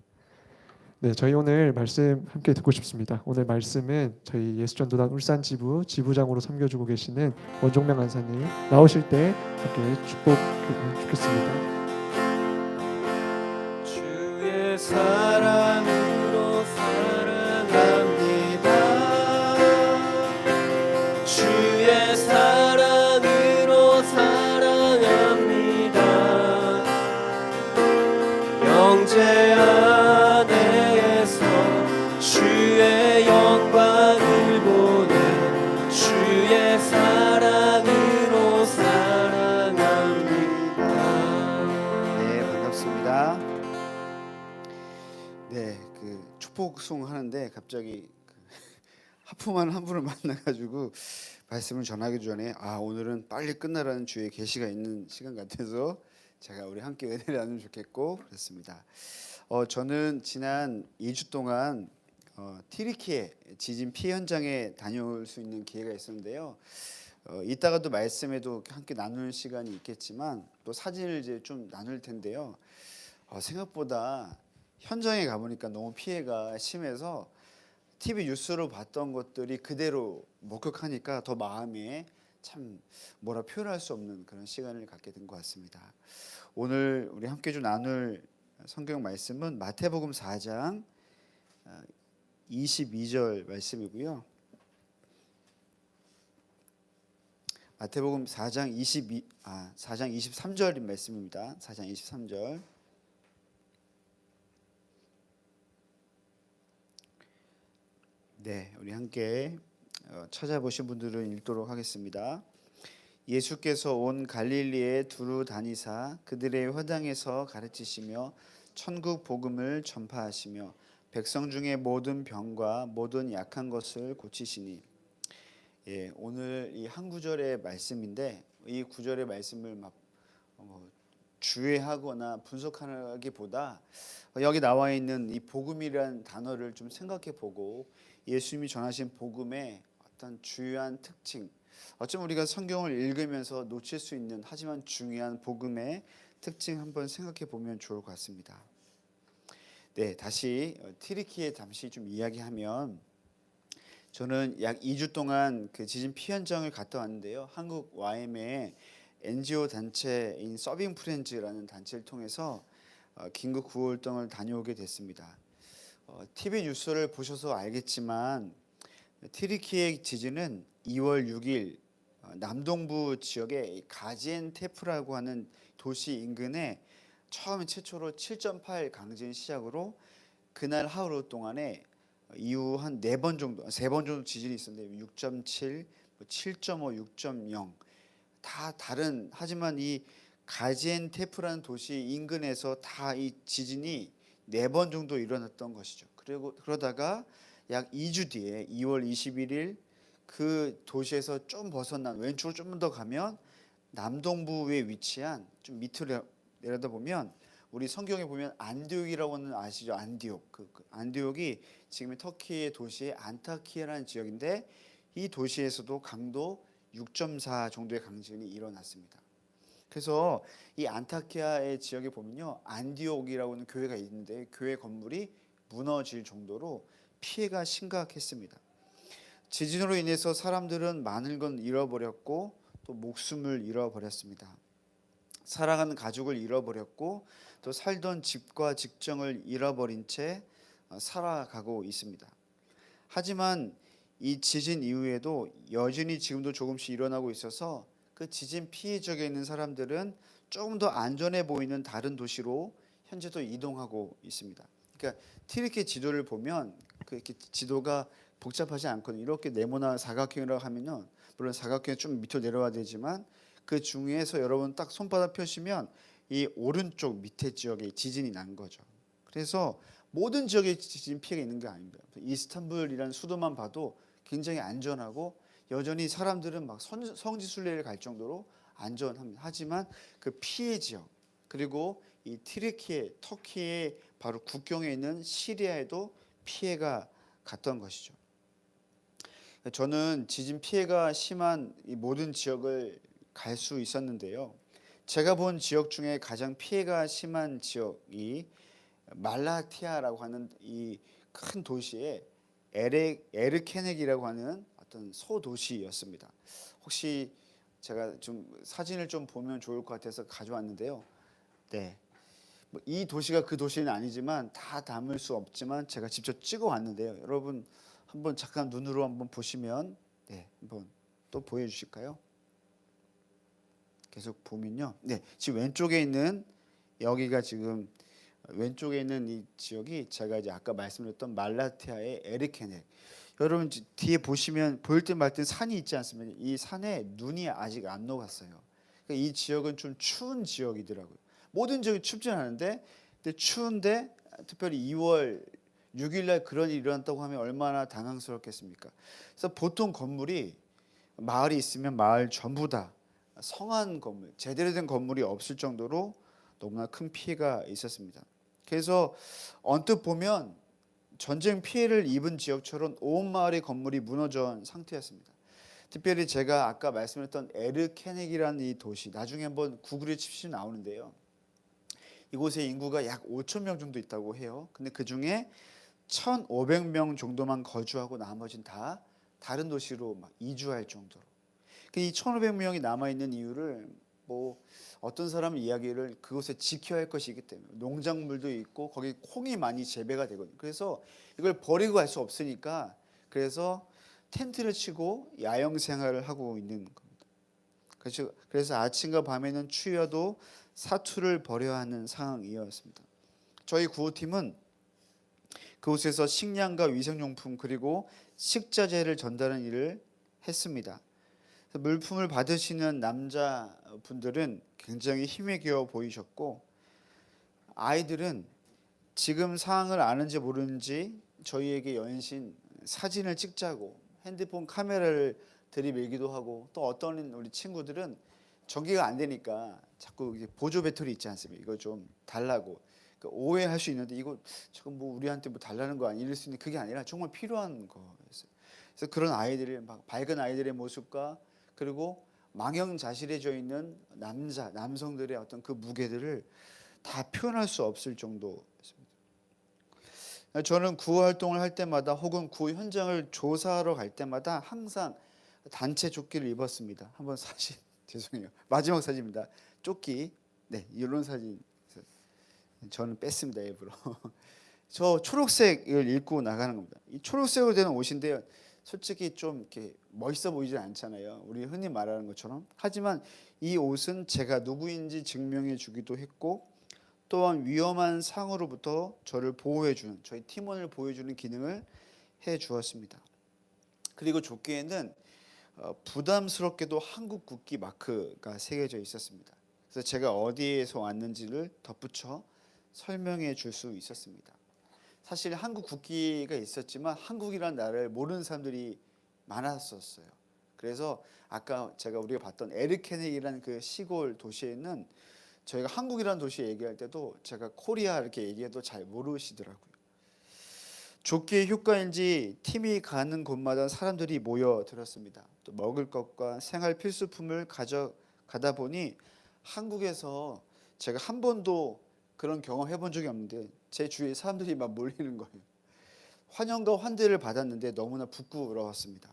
Speaker 1: 네, 저희 오늘 말씀 함께 듣고 싶습니다. 오늘 말씀은 저희 예수전도단 울산 지부 지부장으로 섬겨주고 계시는 원종명 간사님 나오실 때 함께 축복해 주겠습니다.
Speaker 2: 주의 사랑으로 사랑합니다. 주의 사랑으로 사랑합니다. 영제 안에서 주의 영광을 보는 주의 사랑으로 사랑합니다.
Speaker 3: 네, 반갑습니다. 네, 그 축복송 하는데 갑자기 하품하는 한 분을 만나가지고 말씀을 전하기 전에 오늘은 빨리 끝나라는 주의 계시가 있는 시간 같아서 제가 우리 함께 은혜를 나누면 좋겠고 그렇습니다. 저는 지난 2주 동안 티리키에 지진 피해 현장에 다녀올 수 있는 기회가 있었는데요. 이따가도 말씀에도 함께 나누는 시간이 있겠지만 또 사진을 이제 좀 나눌 텐데요. 생각보다 현장에 가보니까 너무 피해가 심해서 TV 뉴스로 봤던 것들이 그대로 목격하니까 더 마음에 참 뭐라 표현할 수 없는 그런 시간을 갖게 된 것 같습니다. 오늘 우리 함께 좀 나눌 성경 말씀은 마태복음 4장 22절 말씀이고요. 마태복음 4장 23절인 말씀입니다. 4장 23절. 네, 우리 함께 찾아보신 분들은 읽도록 하겠습니다. 예수께서 온 갈릴리에 두루 다니사 그들의 회당에서 가르치시며 천국 복음을 전파하시며 백성 중에 모든 병과 모든 약한 것을 고치시니. 예, 오늘 이 한 구절의 말씀인데 이 구절의 말씀을 막 주의하거나 분석하기보다 여기 나와 있는 이 복음이라는 단어를 좀 생각해 보고 예수님이 전하신 복음의 어떤 주요한 특징, 어쩌면 우리가 성경을 읽으면서 놓칠 수 있는 하지만 중요한 복음의 특징 한번 생각해 보면 좋을 것 같습니다. 네, 다시 티리키에 잠시 좀 이야기하면 저는 약 2주 동안 그 지진 피해 현장을 갔다 왔는데요. 한국 YM의 NGO 단체인 서빙 프렌즈라는 단체를 통해서 긴급 구호 활동을 다녀오게 됐습니다. TV 뉴스를 보셔서 알겠지만 티리키의 지진은 2월 6일 남동부 지역의 가지엔테프라고 하는 도시 인근에 처음 최초로 7.8 강진 시작으로 그날 하루 동안에 이후 한 3번 정도 지진이 있었는데 6.7, 7.5, 6.0 다 다른, 하지만 이 가지엔테프라는 도시 인근에서 다 이 지진이 4번 정도 일어났던 것이죠. 그리고 그러다가 약 2주 뒤에 2월 21일 그 도시에서 좀 벗어난 왼쪽으로 좀 더 가면 남동부에 위치한 좀 밑으로 내려다 보면 우리 성경에 보면 안디옥이라고 하는 아시죠? 안디옥. 그 안디옥이 지금의 터키의 도시의 안타키아라는 지역인데 이 도시에서도 강도 6.4 정도의 강진이 일어났습니다. 그래서 이 안타키아의 지역에 보면요, 안디옥이라고 하는 교회가 있는데 교회 건물이 무너질 정도로 피해가 심각했습니다. 지진으로 인해서 사람들은 많은 건 잃어버렸고 또 목숨을 잃어버렸습니다. 사랑하는 가족을 잃어버렸고 또 살던 집과 직장을 잃어버린 채 살아가고 있습니다. 하지만 이 지진 이후에도 여전히 지금도 조금씩 일어나고 있어서 그 지진 피해 지역에 있는 사람들은 조금 더 안전해 보이는 다른 도시로 현재도 이동하고 있습니다. 그러니까 튀르키예 지도를 보면 이렇게 지도가 복잡하지 않거든요. 이렇게 네모나 사각형이라고 하면요, 물론 사각형이 좀 밑으로 내려와야 되지만 그 중에서 여러분 딱 손바닥 펴시면 이 오른쪽 밑에 지역에 지진이 난 거죠. 그래서 모든 지역에 지진 피해가 있는 게 아닙니다. 이스탄불이라는 수도만 봐도 굉장히 안전하고 여전히 사람들은 막 성지순례를 갈 정도로 안전합니다. 하지만 그 피해 지역 그리고 이 튀르키예, 터키의 바로 국경에 있는 시리아에도 피해가 갔던 것이죠. 저는 지진 피해가 심한 이 모든 지역을 갈 수 있었는데요. 제가 본 지역 중에 가장 피해가 심한 지역이 말라티아라고 하는 이 큰 도시의 에르케넥이라고 하는 어떤 소도시였습니다. 혹시 제가 좀 사진을 좀 보면 좋을 것 같아서 가져왔는데요. 네, 이 도시가 그 도시는 아니지만 다 담을 수 없지만 제가 직접 찍어왔는데요. 여러분 한번 잠깐 눈으로 한번 보시면, 네, 한번 또 보여주실까요? 계속 보면요. 네, 지금 왼쪽에 있는 여기가 지금 왼쪽에 있는 이 지역이 제가 이제 아까 말씀드렸던 말라티아의 에르케넥. 여러분 뒤에 보시면 보일 듯 말 듯 산이 있지 않습니까? 이 산에 눈이 아직 안 녹았어요. 그러니까 이 지역은 좀 추운 지역이더라고요. 모든 지역이 춥진 않은데, 근데 추운데 특별히 2월 6일 날 그런 일이 일어났다고 하면 얼마나 당황스럽겠습니까? 그래서 보통 건물이 마을이 있으면 마을 전부 다 성한 건물, 제대로 된 건물이 없을 정도로 너무나 큰 피해가 있었습니다. 그래서 언뜻 보면 전쟁 피해를 입은 지역처럼 온 마을의 건물이 무너져 상태였습니다. 특별히 제가 아까 말씀드렸던 에르케넥이라는 이 도시, 나중에 한번 구글에 치시면 나오는데요. 이곳에 인구가 약 5천 명 정도 있다고 해요. 근데 그 중에 1,500명 정도만 거주하고 나머지는 다 다른 도시로 막 이주할 정도로. 이 1,500명이 남아 있는 이유를 뭐 어떤 사람 이야기를 그곳에 지켜야 할 것이기 때문에 농작물도 있고 거기 콩이 많이 재배가 되거든요. 그래서 이걸 버리고 갈 수 없으니까 그래서 텐트를 치고 야영 생활을 하고 있는 겁니다. 그래서 아침과 밤에는 추위여도 사투를 벌여야 하는 상황이었습니다. 저희 구호팀은 그곳에서 식량과 위생용품 그리고 식자재를 전달하는 일을 했습니다. 물품을 받으시는 남자분들은 굉장히 힘에 겨워 보이셨고, 아이들은 지금 상황을 아는지 모르는지 저희에게 연신 사진을 찍자고 핸드폰 카메라를 들이밀기도 하고, 또 어떤 우리 친구들은 전기가 안 되니까 자꾸 이제 보조 배터리 있지 않습니까? 이거 좀 달라고. 그러니까 오해할 수 있는데 이거 지금 뭐 우리한테 뭐 달라는 거 아니 이럴 수 있는 그게 아니라 정말 필요한 거였어요. 그래서 그런 아이들의 막 밝은 아이들의 모습과 그리고 망연자실해져 있는 남성들의 어떤 그 무게들을 다 표현할 수 없을 정도였습니다. 저는 구호 활동을 할 때마다 혹은 구호 현장을 조사하러 갈 때마다 항상 단체 조끼를 입었습니다. 한번 사진 죄송해요. 마지막 사진입니다. 조끼. 네, 이런 사진. 저는 뺐습니다, 일부러. 저 초록색을 입고 나가는 겁니다. 이 초록색으로 된 옷인데요. 솔직히 좀 이렇게 멋있어 보이지 않잖아요. 우리 흔히 말하는 것처럼. 하지만 이 옷은 제가 누구인지 증명해 주기도 했고 또한 위험한 상으로부터 저를 보호해 주는, 저희 팀원을 보호해 주는 기능을 해 주었습니다. 그리고 조끼에는 부담스럽게도 한국 국기 마크가 새겨져 있었습니다. 그래서 제가 어디에서 왔는지를 덧붙여 설명해 줄 수 있었습니다. 사실 한국 국기가 있었지만 한국이라는 나라를 모르는 사람들이 많았었어요. 그래서 아까 우리가 봤던 에르케넥이라는 그 시골 도시에는 저희가 한국이라는 도시 얘기할 때도 제가 코리아 이렇게 얘기해도 잘 모르시더라고요. 족기의 효과인지 팀이 가는 곳마다 사람들이 모여들었습니다. 또 먹을 것과 생활 필수품을 가져가다 보니 한국에서 제가 한 번도 그런 경험 해본 적이 없는데 제 주위에 사람들이 막 몰리는 거예요. 환영과 환대를 받았는데 너무나 부끄러웠습니다.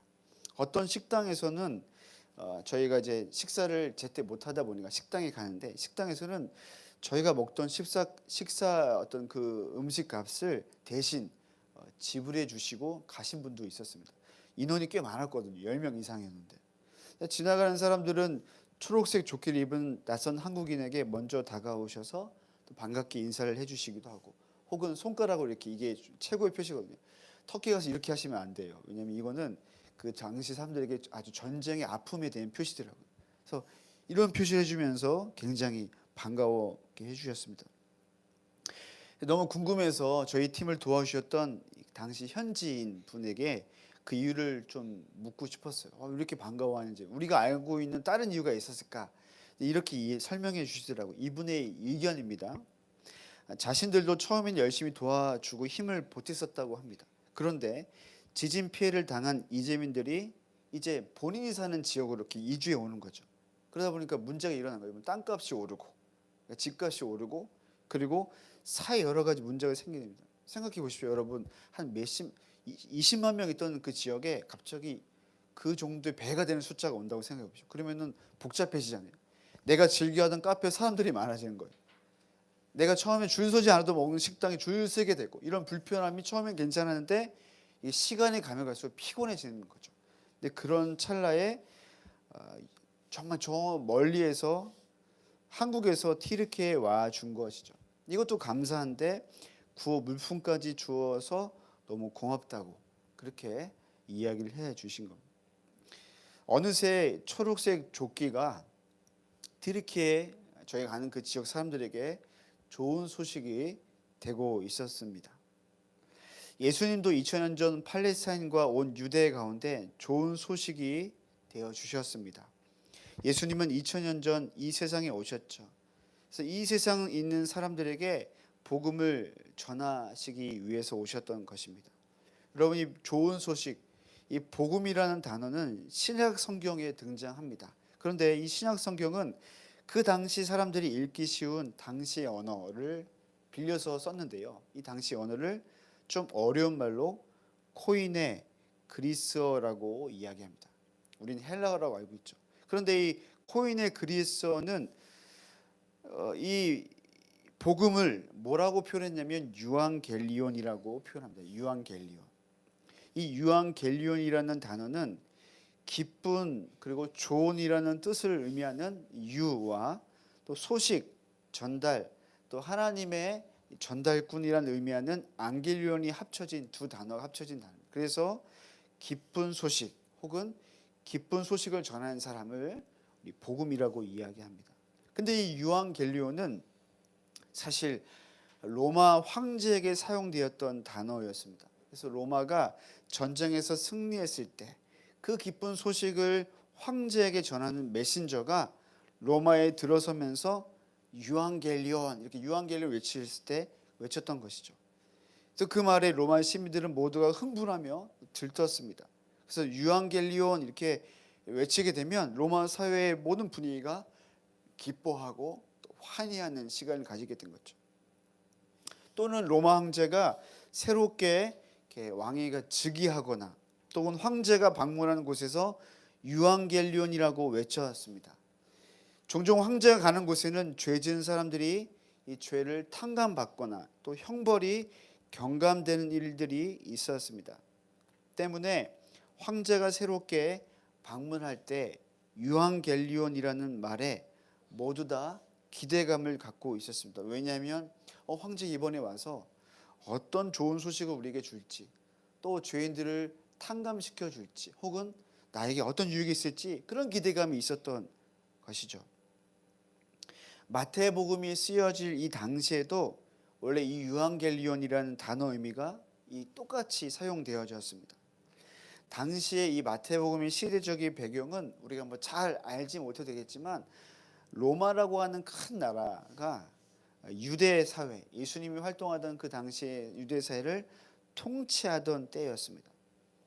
Speaker 3: 어떤 식당에서는 저희가 이제 식사를 제때 못 하다 보니까 식당에 가는데 식당에서는 저희가 먹던 식사 어떤 그 음식 값을 대신 지불해 주시고 가신 분도 있었습니다. 인원이 꽤 많았거든요. 10명 이상이었는데. 지나가는 사람들은 초록색 조끼를 입은 낯선 한국인에게 먼저 다가오셔서 또 반갑게 인사를 해주시기도 하고, 혹은 손가락으로 이렇게, 이게 최고의 표시거든요. 터키 가서 이렇게 하시면 안 돼요. 왜냐하면 이거는 그 당시 사람들에게 아주 전쟁의 아픔에 대한 표시더라고요. 그래서 이런 표시를 해주면서 굉장히 반가워게 해주셨습니다. 너무 궁금해서 저희 팀을 도와주셨던 당시 현지인 분에게 그 이유를 좀 묻고 싶었어요. 왜 이렇게 반가워하는지, 우리가 알고 있는 다른 이유가 있었을까? 이렇게 설명해 주시더라고요. 이분의 의견입니다. 자신들도 처음엔 열심히 도와주고 힘을 보탰었다고 합니다. 그런데 지진 피해를 당한 이재민들이 이제 본인이 사는 지역으로 이렇게 이주해 오는 거죠. 그러다 보니까 문제가 일어난 거예요. 땅값이 오르고, 집값이 오르고, 그리고 사회 여러 가지 문제가 생깁니다. 생각해 보십시오, 여러분. 한 20만 명 있던 그 지역에 갑자기 그 정도의 배가 되는 숫자가 온다고 생각해 보십시오. 그러면은 복잡해지잖아요. 내가 즐겨하던 카페 사람들이 많아지는 거예요. 내가 처음에 줄 서지 않아도 먹는 식당에 줄 서게 되고, 이런 불편함이 처음엔 괜찮았는데 시간이 가면 갈수록 피곤해지는 거죠. 근데 그런 찰나에 정말 저 멀리에서 한국에서 튀르키예에 와 준 것이죠. 이것도 감사한데 구호 물품까지 주어서 너무 고맙다고 그렇게 이야기를 해 주신 겁니다. 어느새 초록색 조끼가 튀르키예, 저희가 가는 그 지역 사람들에게 좋은 소식이 되고 있었습니다. 예수님도 2000년 전 팔레스타인과 온 유대 가운데 좋은 소식이 되어 주셨습니다. 예수님은 2000년 전 이 세상에 오셨죠. 그래서 이 세상에 있는 사람들에게 복음을 전하시기 위해서 오셨던 것입니다. 여러분, 이 좋은 소식, 이 복음이라는 단어는 신약 성경에 등장합니다. 그런데 이 신약 성경은 그 당시 사람들이 읽기 쉬운 당시의 언어를 빌려서 썼는데요. 이 당시 언어를 좀 어려운 말로 코이네 그리스어라고 이야기합니다. 우리는 헬라어라고 알고 있죠. 그런데 이 코이네 그리스어는 이 복음을 뭐라고 표현했냐면 유앙겔리온이라고 표현합니다. 유앙겔리온. 이 유앙겔리온이라는 단어는 기쁜, 그리고 좋은이라는 뜻을 의미하는 유와 또 소식, 전달, 또 하나님의 전달꾼이라는 의미하는 안겔리온이 합쳐진 두 단어가 합쳐진 단어입니다. 그래서 기쁜 소식 혹은 기쁜 소식을 전하는 사람을 우리 복음이라고 이야기합니다. 근데 이 유앙겔리온은 사실 로마 황제에게 사용되었던 단어였습니다. 그래서 로마가 전쟁에서 승리했을 때 그 기쁜 소식을 황제에게 전하는 메신저가 로마에 들어서면서 유앙겔리온, 이렇게 유앙겔리온 외쳤을 때 외쳤던 것이죠. 그래서 그 말에 로마 시민들은 모두가 흥분하며 들떴습니다. 그래서 유앙겔리온 이렇게 외치게 되면 로마 사회의 모든 분위기가 기뻐하고 또 환희하는 시간을 가지게 된 거죠. 또는 로마 황제가 새롭게 이렇게 왕위가 즉위하거나 또는 황제가 방문하는 곳에서 유앙겔리온이라고 외쳤습니다. 종종 황제가 가는 곳에는 죄 지은 사람들이 이 죄를 탕감받거나 또 형벌이 경감되는 일들이 있었습니다. 때문에 황제가 새롭게 방문할 때 유앙겔리온이라는 말에 모두 다 기대감을 갖고 있었습니다. 왜냐하면 황제 이번에 와서 어떤 좋은 소식을 우리에게 줄지, 또 죄인들을 탕감시켜 줄지, 혹은 나에게 어떤 유익이 있을지, 그런 기대감이 있었던 것이죠. 마태복음이 쓰여질 이 당시에도 원래 이 유앙겔리온이라는 단어 의미가 똑같이 사용되어졌습니다. 당시에 이 마태복음의 시대적인 배경은 우리가 뭐 잘 알지 못해도 되겠지만, 로마라고 하는 큰 나라가 유대 사회, 예수님이 활동하던 그 당시의 유대 사회를 통치하던 때였습니다.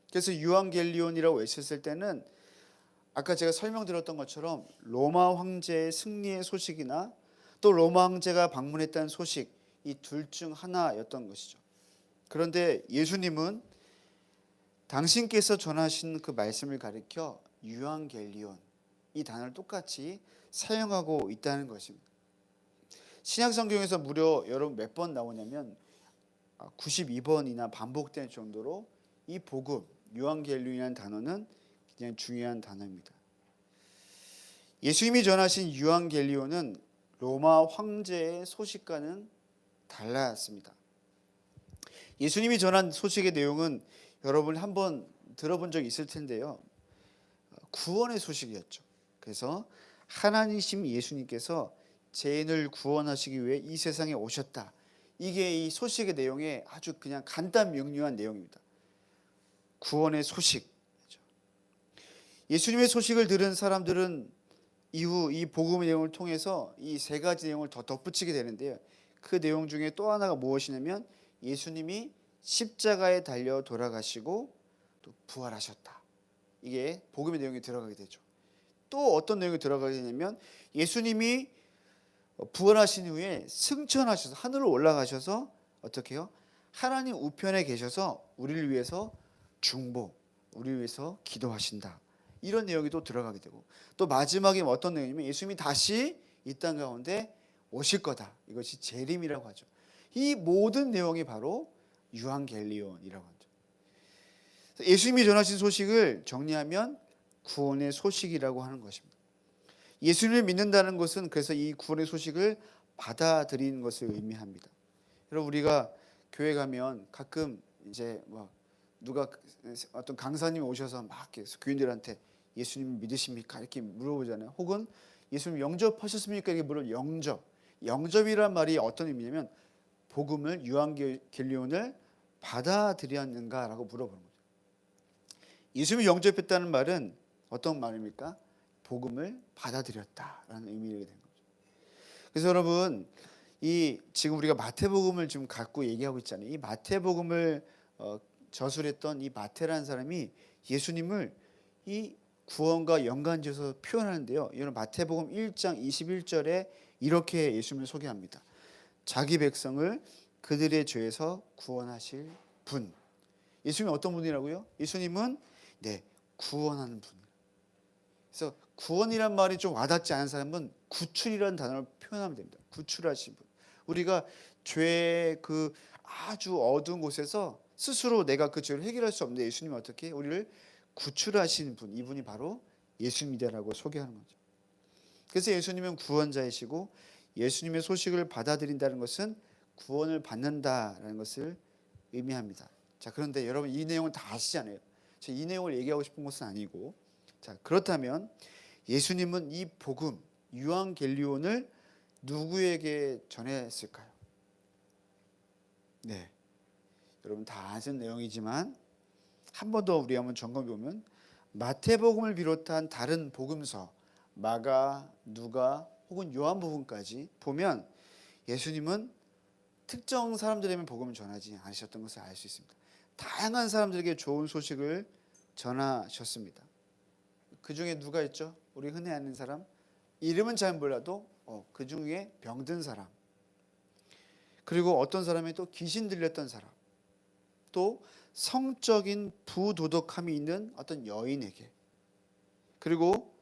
Speaker 3: 그래서 유앙겔리온이라고 외쳤을 때는 아까 제가 설명드렸던 것처럼 로마 황제의 승리의 소식이나 또 로마 황제가 방문했다는 소식, 이 둘 중 하나였던 것이죠. 그런데 예수님은 당신께서 전하신 그 말씀을 가리켜 유앙겔리온, 이 단어를 똑같이 사용하고 있다는 것입니다. 신약 성경에서 무려 여러분 몇 번 나오냐면 92번이나 반복될 정도로 이 복음, 유앙겔리온이라는 단어는 그냥 중요한 단어입니다. 예수님이 전하신 유앙겔리온은 로마 황제의 소식과는 달랐습니다. 예수님이 전한 소식의 내용은 여러분 한번 들어본 적 있을 텐데요. 구원의 소식이었죠. 그래서 하나님이신 예수님께서 죄인을 구원하시기 위해 이 세상에 오셨다. 이게 이 소식의 내용의 아주 그냥 간단 명료한 내용입니다. 구원의 소식. 예수님의 소식을 들은 사람들은 이후 이 복음의 내용을 통해서 이 세 가지 내용을 더 덧붙이게 되는데요. 그 내용 중에 또 하나가 무엇이냐면 예수님이 십자가에 달려 돌아가시고 또 부활하셨다. 이게 복음의 내용이 들어가게 되죠. 또 어떤 내용이 들어가게 되냐면 예수님이 부활하신 후에 승천하셔서 하늘로 올라가셔서 어떻게 해요? 하나님 우편에 계셔서 우리를 위해서 중보, 우리를 위해서 기도하신다. 이런 내용이 또 들어가게 되고 또 마지막에 어떤 내용이냐면 예수님이 다시 이 땅 가운데 오실 거다. 이것이 재림이라고 하죠. 이 모든 내용이 바로 유앙겔리온이라고 하죠. 예수님이 전하신 소식을 정리하면 구원의 소식이라고 하는 것입니다. 예수님을 믿는다는 것은 그래서 이 구원의 소식을 받아들이는 것을 의미합니다. 여러분 우리가 교회 가면 가끔 이제 뭐 누가 어떤 강사님이 오셔서 막 교인들한테 예수님 믿으십니까? 이렇게 물어보잖아요. 혹은 예수님 영접하셨습니까? 이렇게 물어 영접이란 말이 어떤 의미냐면 복음을 유앙겔리온을 받아들였는가라고 물어보는 거죠. 예수님을 영접했다는 말은 어떤 말입니까? 복음을 받아들였다라는 의미가 되는 거죠. 그래서 여러분 이 지금 우리가 마태복음을 지금 갖고 얘기하고 있잖아요. 이 마태복음을 저술했던 이 마태라는 사람이 예수님을 이 구원과 연관지어서 표현하는데요. 이는 마태복음 1장 21절에 이렇게 예수님을 소개합니다. 자기 백성을 그들의 죄에서 구원하실 분. 예수님은 어떤 분이라고요? 예수님은 구원하는 분. 그래서 구원이란 말이 좀 와닿지 않은 사람은 구출이라는 단어를 표현하면 됩니다. 구출하신 분. 우리가 죄의 그 아주 어두운 곳에서 스스로 내가 그 죄를 해결할 수 없는데 예수님은 어떻게 우리를 구출하시는 분, 이분이 바로 예수님이다라고 소개하는 거죠. 그래서 예수님은 구원자이시고 예수님의 소식을 받아들인다는 것은 구원을 받는다라는 것을 의미합니다. 자, 그런데 여러분 이 내용을 다 아시잖아요. 이 내용을 얘기하고 싶은 것은 아니고, 자, 그렇다면 예수님은 이 복음 유앙겔리온을 누구에게 전했을까요? 네, 여러분 다 아는 내용이지만 한 번 더 우리 한번 점검해 보면 마태복음을 비롯한 다른 복음서 마가, 누가 혹은 요한복음까지 보면 예수님은 특정 사람들에게만 복음을 전하지 않으셨던 것을 알 수 있습니다. 다양한 사람들에게 좋은 소식을 전하셨습니다. 그 중에 누가 있죠? 우리 흔히 아는 사람, 이름은 잘 몰라도 그 중에 병든 사람, 그리고 어떤 사람이 또 귀신 들렸던 사람, 또 성적인 부도덕함이 있는 어떤 여인에게, 그리고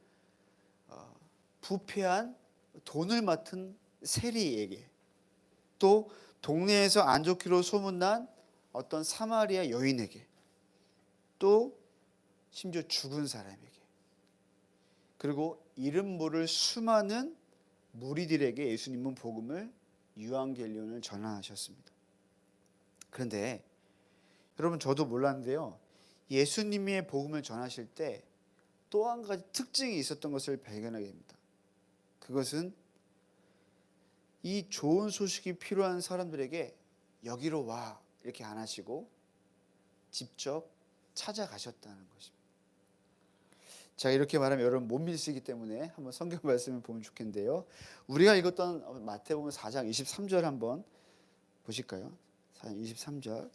Speaker 3: 부패한 돈을 맡은 세리에게, 또 동네에서 안 좋기로 소문난 어떤 사마리아 여인에게, 또 심지어 죽은 사람에게, 그리고 이름 모를 수많은 무리들에게 예수님은 복음을 유앙겔리온을 전하셨습니다. 그런데 여러분 저도 몰랐는데요. 예수님의 복음을 전하실 때 또 한 가지 특징이 있었던 것을 발견하게 됩니다. 그것은 이 좋은 소식이 필요한 사람들에게 여기로 와 이렇게 안 하시고 직접 찾아가셨다는 것입니다. 자, 이렇게 말하면 여러분 못 믿으시기 때문에 한번 성경 말씀을 보면 좋겠는데요. 우리가 읽었던 마태복음 4장 23절 한번 보실까요? 4장 23절.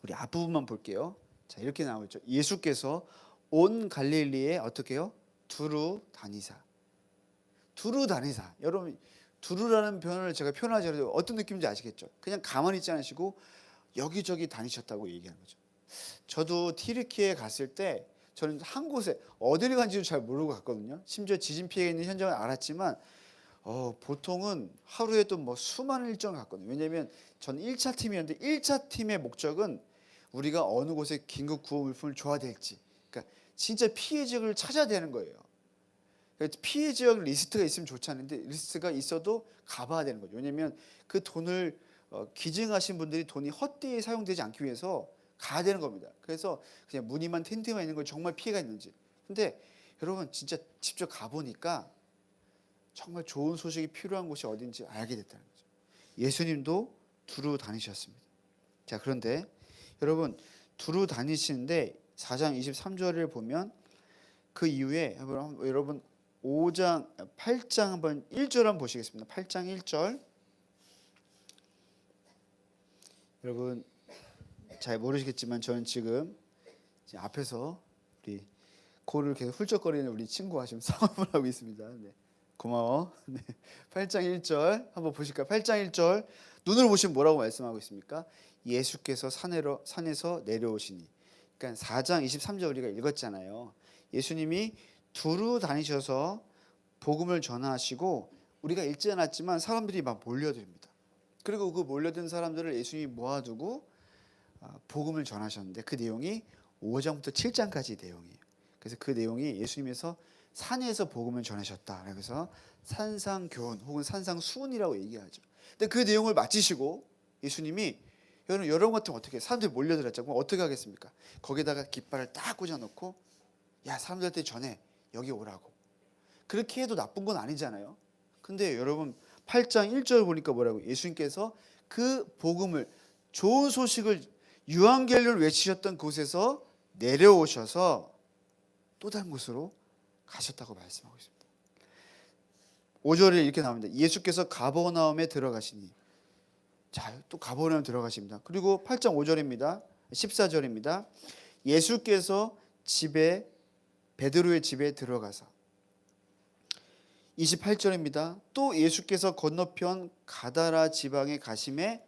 Speaker 3: 우리 앞부분만 볼게요. 자, 이렇게 나오죠. 예수께서 온 갈릴리에 어떻게 해요? 두루 다니사. 두루 다니사. 여러분 두루라는 표현을 제가 표현하지 않아도 어떤 느낌인지 아시겠죠? 그냥 가만히 있지 않으시고 여기저기 다니셨다고 얘기하는 거죠. 저도 튀르키예에 갔을 때 저는 한 곳에 어디를 간지도 잘 모르고 갔거든요. 심지어 지진 피해가 있는 현장을 알았지만 보통은 하루에도 뭐 수많은 일정을 갔거든요. 왜냐하면 저는 1차 팀이었는데 1차 팀의 목적은 우리가 어느 곳에 긴급 구호 물품을 줘야 될지, 그러니까 진짜 피해 지역을 찾아야 되는 거예요. 피해 지역 리스트가 있으면 좋지 않은데 리스트가 있어도 가봐야 되는 거죠. 왜냐하면 그 돈을 기증하신 분들이 돈이 헛되이 사용되지 않기 위해서 가야 되는 겁니다. 그래서 그냥 무늬만 텐트만 있는 건 정말 피해가 있는지. 근데 여러분 진짜 직접 가보니까 정말 좋은 소식이 필요한 곳이 어딘지 알게 됐다는 거죠. 예수님도 두루 다니셨습니다. 자, 그런데 여러분 두루 다니시는데 4장 23절을 보면 그 이후에 여러분 8장 한번 1절 한번 보시겠습니다. 8장 1절. 여러분 잘 모르시겠지만 저는 지금 앞에서 우리 코를 계속 훌쩍거리는 우리 친구와 지금 싸움을 하고 있습니다. 네. 고마워. 네. 8장 1절 한번 보실까요? 8장 1절 눈으로 보시면 뭐라고 말씀하고 있습니까? 예수께서 산에서 내려오시니. 그러니까 4장 23절 우리가 읽었잖아요. 예수님이 두루 다니셔서 복음을 전하시고 우리가 읽지 않았지만 사람들이 막 몰려듭니다. 그리고 그 몰려든 사람들을 예수님이 모아두고 복음을 전하셨는데 그 내용이 5장부터 7장까지 내용이에요. 그래서 그 내용이 예수님께서 산에서 복음을 전하셨다. 그래서 산상교훈 혹은 산상수훈이라고 얘기하죠. 근데 그 내용을 마치시고 예수님이 여러분 같으면 어떻게 사람들이 몰려들었죠. 그럼 어떻게 하겠습니까? 거기다가 깃발을 딱 꽂아놓고 야 사람들한테 전해 여기 오라고. 그렇게 해도 나쁜 건 아니잖아요. 근데 여러분 8장 1절 보니까 뭐라고 예수님께서 그 복음을 좋은 소식을 유앙겔리온을 외치셨던 곳에서 내려오셔서 또 다른 곳으로 가셨다고 말씀하고 있습니다. 5절에 이렇게 나옵니다. 예수께서 가버나움에 들어가시니. 자, 또 가버나움 들어가십니다. 그리고 8장 5절입니다. 14절입니다. 예수께서 베드로의 집에 들어가사. 28절입니다. 또 예수께서 건너편 가다라 지방에 가심에.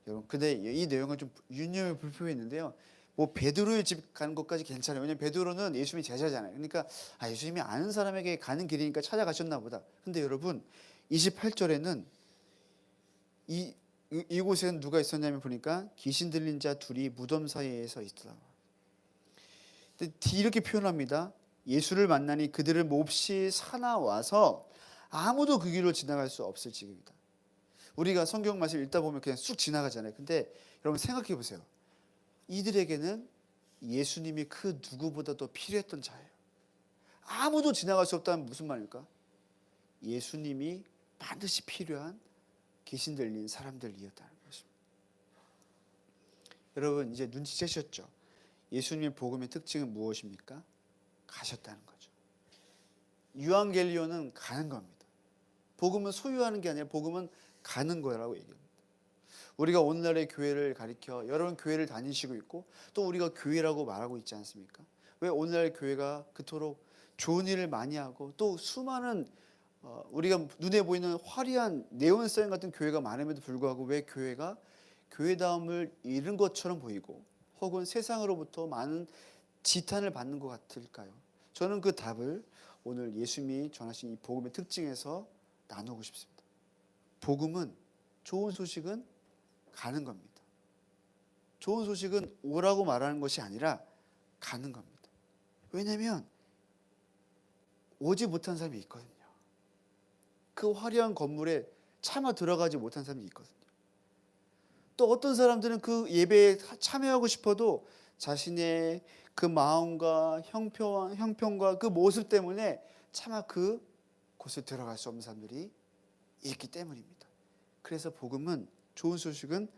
Speaker 3: 여러분 근데 이 내용은 좀 유념이 불표했는데요. 뭐 베드로의 집 가는 것까지 괜찮아요. 왜냐면 베드로는 예수님이 제자잖아요. 그러니까 예수님이 아는 사람에게 가는 길이니까 찾아가셨나 보다. 근데 여러분 28절에는 이곳에는 누가 있었냐면 보니까 귀신 들린 자 둘이 무덤 사이에서 있더라. 이렇게 표현합니다. 예수를 만나니 그들을 몹시 사나워서 아무도 그 길로 지나갈 수 없을 지경이다. 우리가 성경 말씀 읽다 보면 그냥 쑥 지나가잖아요. 근데 여러분 생각해 보세요. 이들에게는 예수님이 그 누구보다도 필요했던 자예요. 아무도 지나갈 수 없다는 무슨 말일까? 예수님이 반드시 필요한 귀신 들린 사람들이었다는 것입니다. 여러분 이제 눈치채셨죠? 예수님의 복음의 특징은 무엇입니까? 가셨다는 거죠. 유앙겔리온은 가는 겁니다. 복음은 소유하는 게 아니라 복음은 가는 거라고 얘기합니다. 우리가 오늘날의 교회를 가리켜 여러분 교회를 다니시고 있고 또 우리가 교회라고 말하고 있지 않습니까? 왜 오늘날 교회가 그토록 좋은 일을 많이 하고 또 수많은 우리가 눈에 보이는 화려한 네온사인 같은 교회가 많음에도 불구하고 왜 교회가 교회다움을 잃은 것처럼 보이고 혹은 세상으로부터 많은 지탄을 받는 것 같을까요? 저는 그 답을 오늘 예수님이 전하신 이 복음의 특징에서 나누고 싶습니다. 복음은 좋은 소식은 가는 겁니다. 좋은 소식은 오라고 말하는 것이 아니라 가는 겁니다. 왜냐하면 오지 못한 사람이 있거든요. 그 화려한 건물에 차마 들어가지 못한 사람이 있거든요. 또 어떤 사람들은 그 예배에 참여하고 싶어도 자신의 그 마음과 형편과 그 모습 때문에 차마 그 곳에 들어갈 수 없는 사람들이 있기 때문입니다. 그래서 복음은 좋은 소식은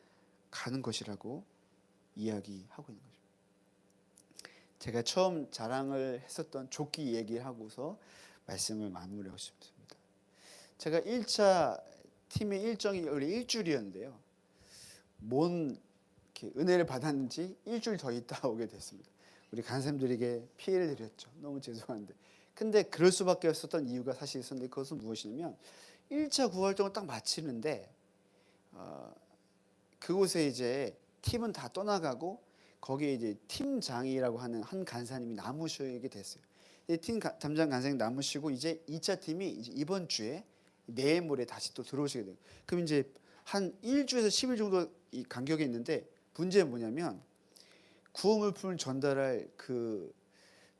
Speaker 3: 가는 것이라고 이야기하고 있는 거죠. 제가 처음 자랑을 했었던 조끼 얘기를 하고서 말씀을 마무리하고 싶습니다. 제가 1차 팀의 일정이 원래 일주일이었는데요. 이렇게 은혜를 받았는지 일주일 더 있다 오게 됐습니다. 우리 간사님들에게 피해를 드렸죠. 너무 죄송한데. 근데 그럴 수밖에 없었던 이유가 사실 있었는데 그것은 무엇이냐면 1차 구활동을 딱 마치는데 그곳에 이제 팀은 다 떠나가고 거기에 이제 팀장이라고 하는 한 간사님이 남으시게 됐어요. 팀 담당 간사님 남으시고 이제 2차 팀이 이제 이번 주에 내일 모레 다시 또 들어오시게 돼요. 그럼 이제 한 1주에서 10일 정도 이 간격이 있는데 문제는 뭐냐면 구호물품을 전달할 그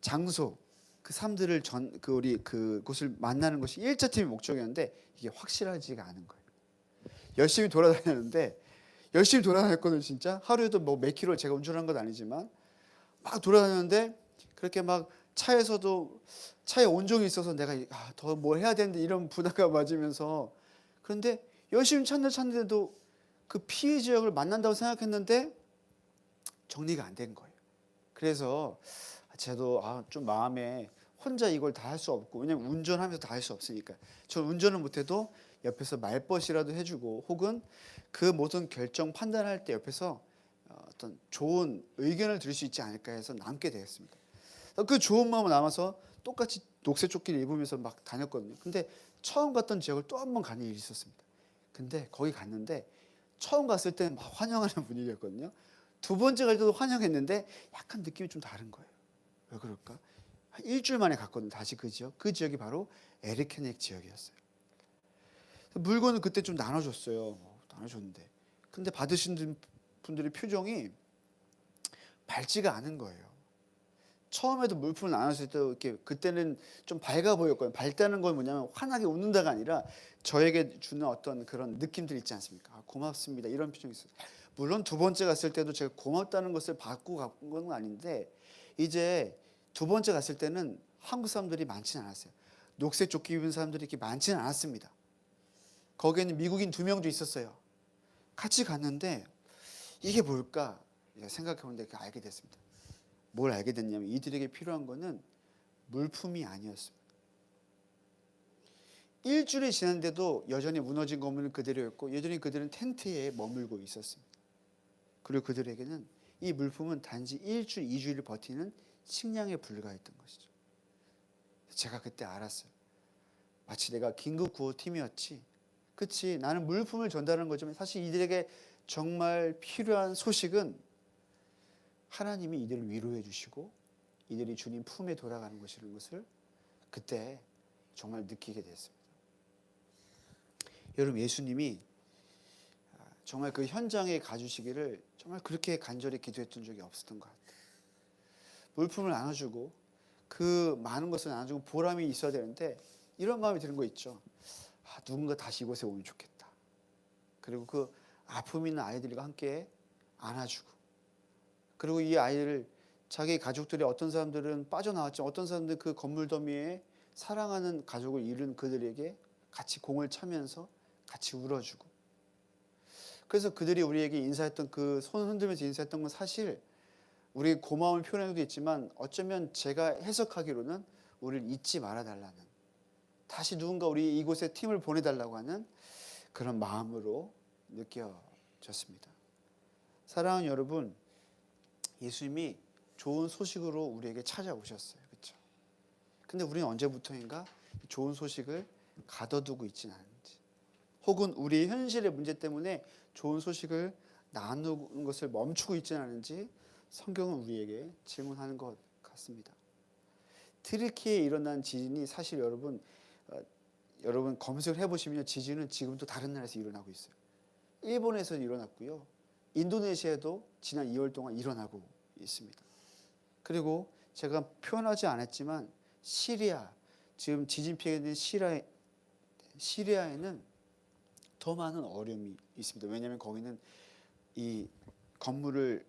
Speaker 3: 장소, 그 사람들을 우리 그곳을 만나는 것이 1차 팀의 목적이었는데 이게 확실하지가 않은 거예요. 열심히 돌아다녔는데 열심히 돌아다녔거든요. 진짜 하루에도 뭐 몇 킬로 제가 운전한 건 아니지만 막 돌아다녔는데 그렇게 막 차에서도 차에 온종이 있어서 내가 더 뭘 해야 되는데 이런 부담감 맞으면서 그런데 열심히 찾는데도 그 피해 지역을 만난다고 생각했는데 정리가 안 된 거예요. 그래서 저도 좀 마음에 혼자 이걸 다 할 수 없고 왜냐면 운전하면서 다 할 수 없으니까 저는 운전을 못해도 옆에서 말벗이라도 해주고 혹은 그 모든 결정 판단할 때 옆에서 어떤 좋은 의견을 들을 수 있지 않을까 해서 남게 되었습니다. 그 좋은 마음을 남아서 똑같이 녹색 조끼를 입으면서 막 다녔거든요. 근데 처음 갔던 지역을 또 한 번 가는 일이 있었습니다. 근데 거기 갔는데 처음 갔을 때는 막 환영하는 분위기였거든요. 두 번째 갈 때도 환영했는데 약간 느낌이 좀 다른 거예요. 왜 그럴까? 한 일주일 만에 갔거든요. 다시 그 지역. 그 지역이 바로 에르케넥 지역이었어요. 물건을 그때 좀 나눠줬어요. 나눠줬는데 근데 받으신 분들의 표정이 밝지가 않은 거예요. 처음에도 물품을 나눴을 때 이렇게 그때는 좀 밝아 보였거든요. 밝다는 건 뭐냐면 환하게 웃는다가 아니라 저에게 주는 어떤 그런 느낌들 있지 않습니까? 고맙습니다. 이런 표정이 있어요. 물론 두 번째 갔을 때도 제가 고맙다는 것을 받고 간 건 아닌데 이제 두 번째 갔을 때는 한국 사람들이 많지는 않았어요. 녹색 조끼 입은 사람들이 이렇게 많지는 않았습니다. 거기에는 미국인 2명도 있었어요. 같이 갔는데 이게 뭘까 생각해 보는데 알게 됐습니다. 뭘 알게 됐냐면 이들에게 필요한 거는 물품이 아니었습니다. 일주일이 지났는데도 여전히 무너진 건물은 그대로였고 여전히 그들은 텐트에 머물고 있었습니다. 그리고 그들에게는 이 물품은 단지 일주일, 2주일을 버티는 식량에 불과했던 것이죠. 제가 그때 알았어요. 마치 내가 긴급 구호팀이었지. 그치, 나는 물품을 전달하는 거지만 사실 이들에게 정말 필요한 소식은 하나님이 이들을 위로해 주시고 이들이 주님 품에 돌아가는 것이라는 것을 그때 정말 느끼게 됐습니다. 여러분 예수님이 정말 그 현장에 가주시기를 정말 그렇게 간절히 기도했던 적이 없었던 것 같아요. 물품을 나눠주고 그 많은 것을 나눠주고 보람이 있어야 되는데 이런 마음이 드는 거 있죠. 누군가 다시 이곳에 오면 좋겠다. 그리고 그 아픔 있는 아이들과 함께 안아주고 그리고 이 아이를 자기 가족들이 어떤 사람들은 빠져나왔지만 어떤 사람들은 그 건물 더미에 사랑하는 가족을 잃은 그들에게 같이 공을 차면서 같이 울어주고 그래서 그들이 우리에게 인사했던 그 손 흔들면서 인사했던 건 사실 우리 고마움을 표현하기도 있지만 어쩌면 제가 해석하기로는 우리를 잊지 말아달라는 다시 누군가 우리 이곳에 팀을 보내달라고 하는 그런 마음으로 느껴졌습니다. 사랑하는 여러분 예수님이 좋은 소식으로 우리에게 찾아오셨어요. 그렇죠? 근데 우리는 언제부터인가 좋은 소식을 가둬두고 있지는 않은지 혹은 우리 현실의 문제 때문에 좋은 소식을 나누는 것을 멈추고 있지는 않은지 성경은 우리에게 질문하는 것 같습니다. 트리키에 일어난 지진이 사실 여러분 검색을 해보시면 지진은 지금도 다른 나라에서 일어나고 있어요. 일본에서 일어났고요. 인도네시아에도 지난 2월 동안 일어나고 있습니다. 그리고 제가 표현하지 않았지만 시리아, 지금 지진 피해가 있는 시리아에는 더 많은 어려움이 있습니다. 왜냐하면 거기는 이 건물을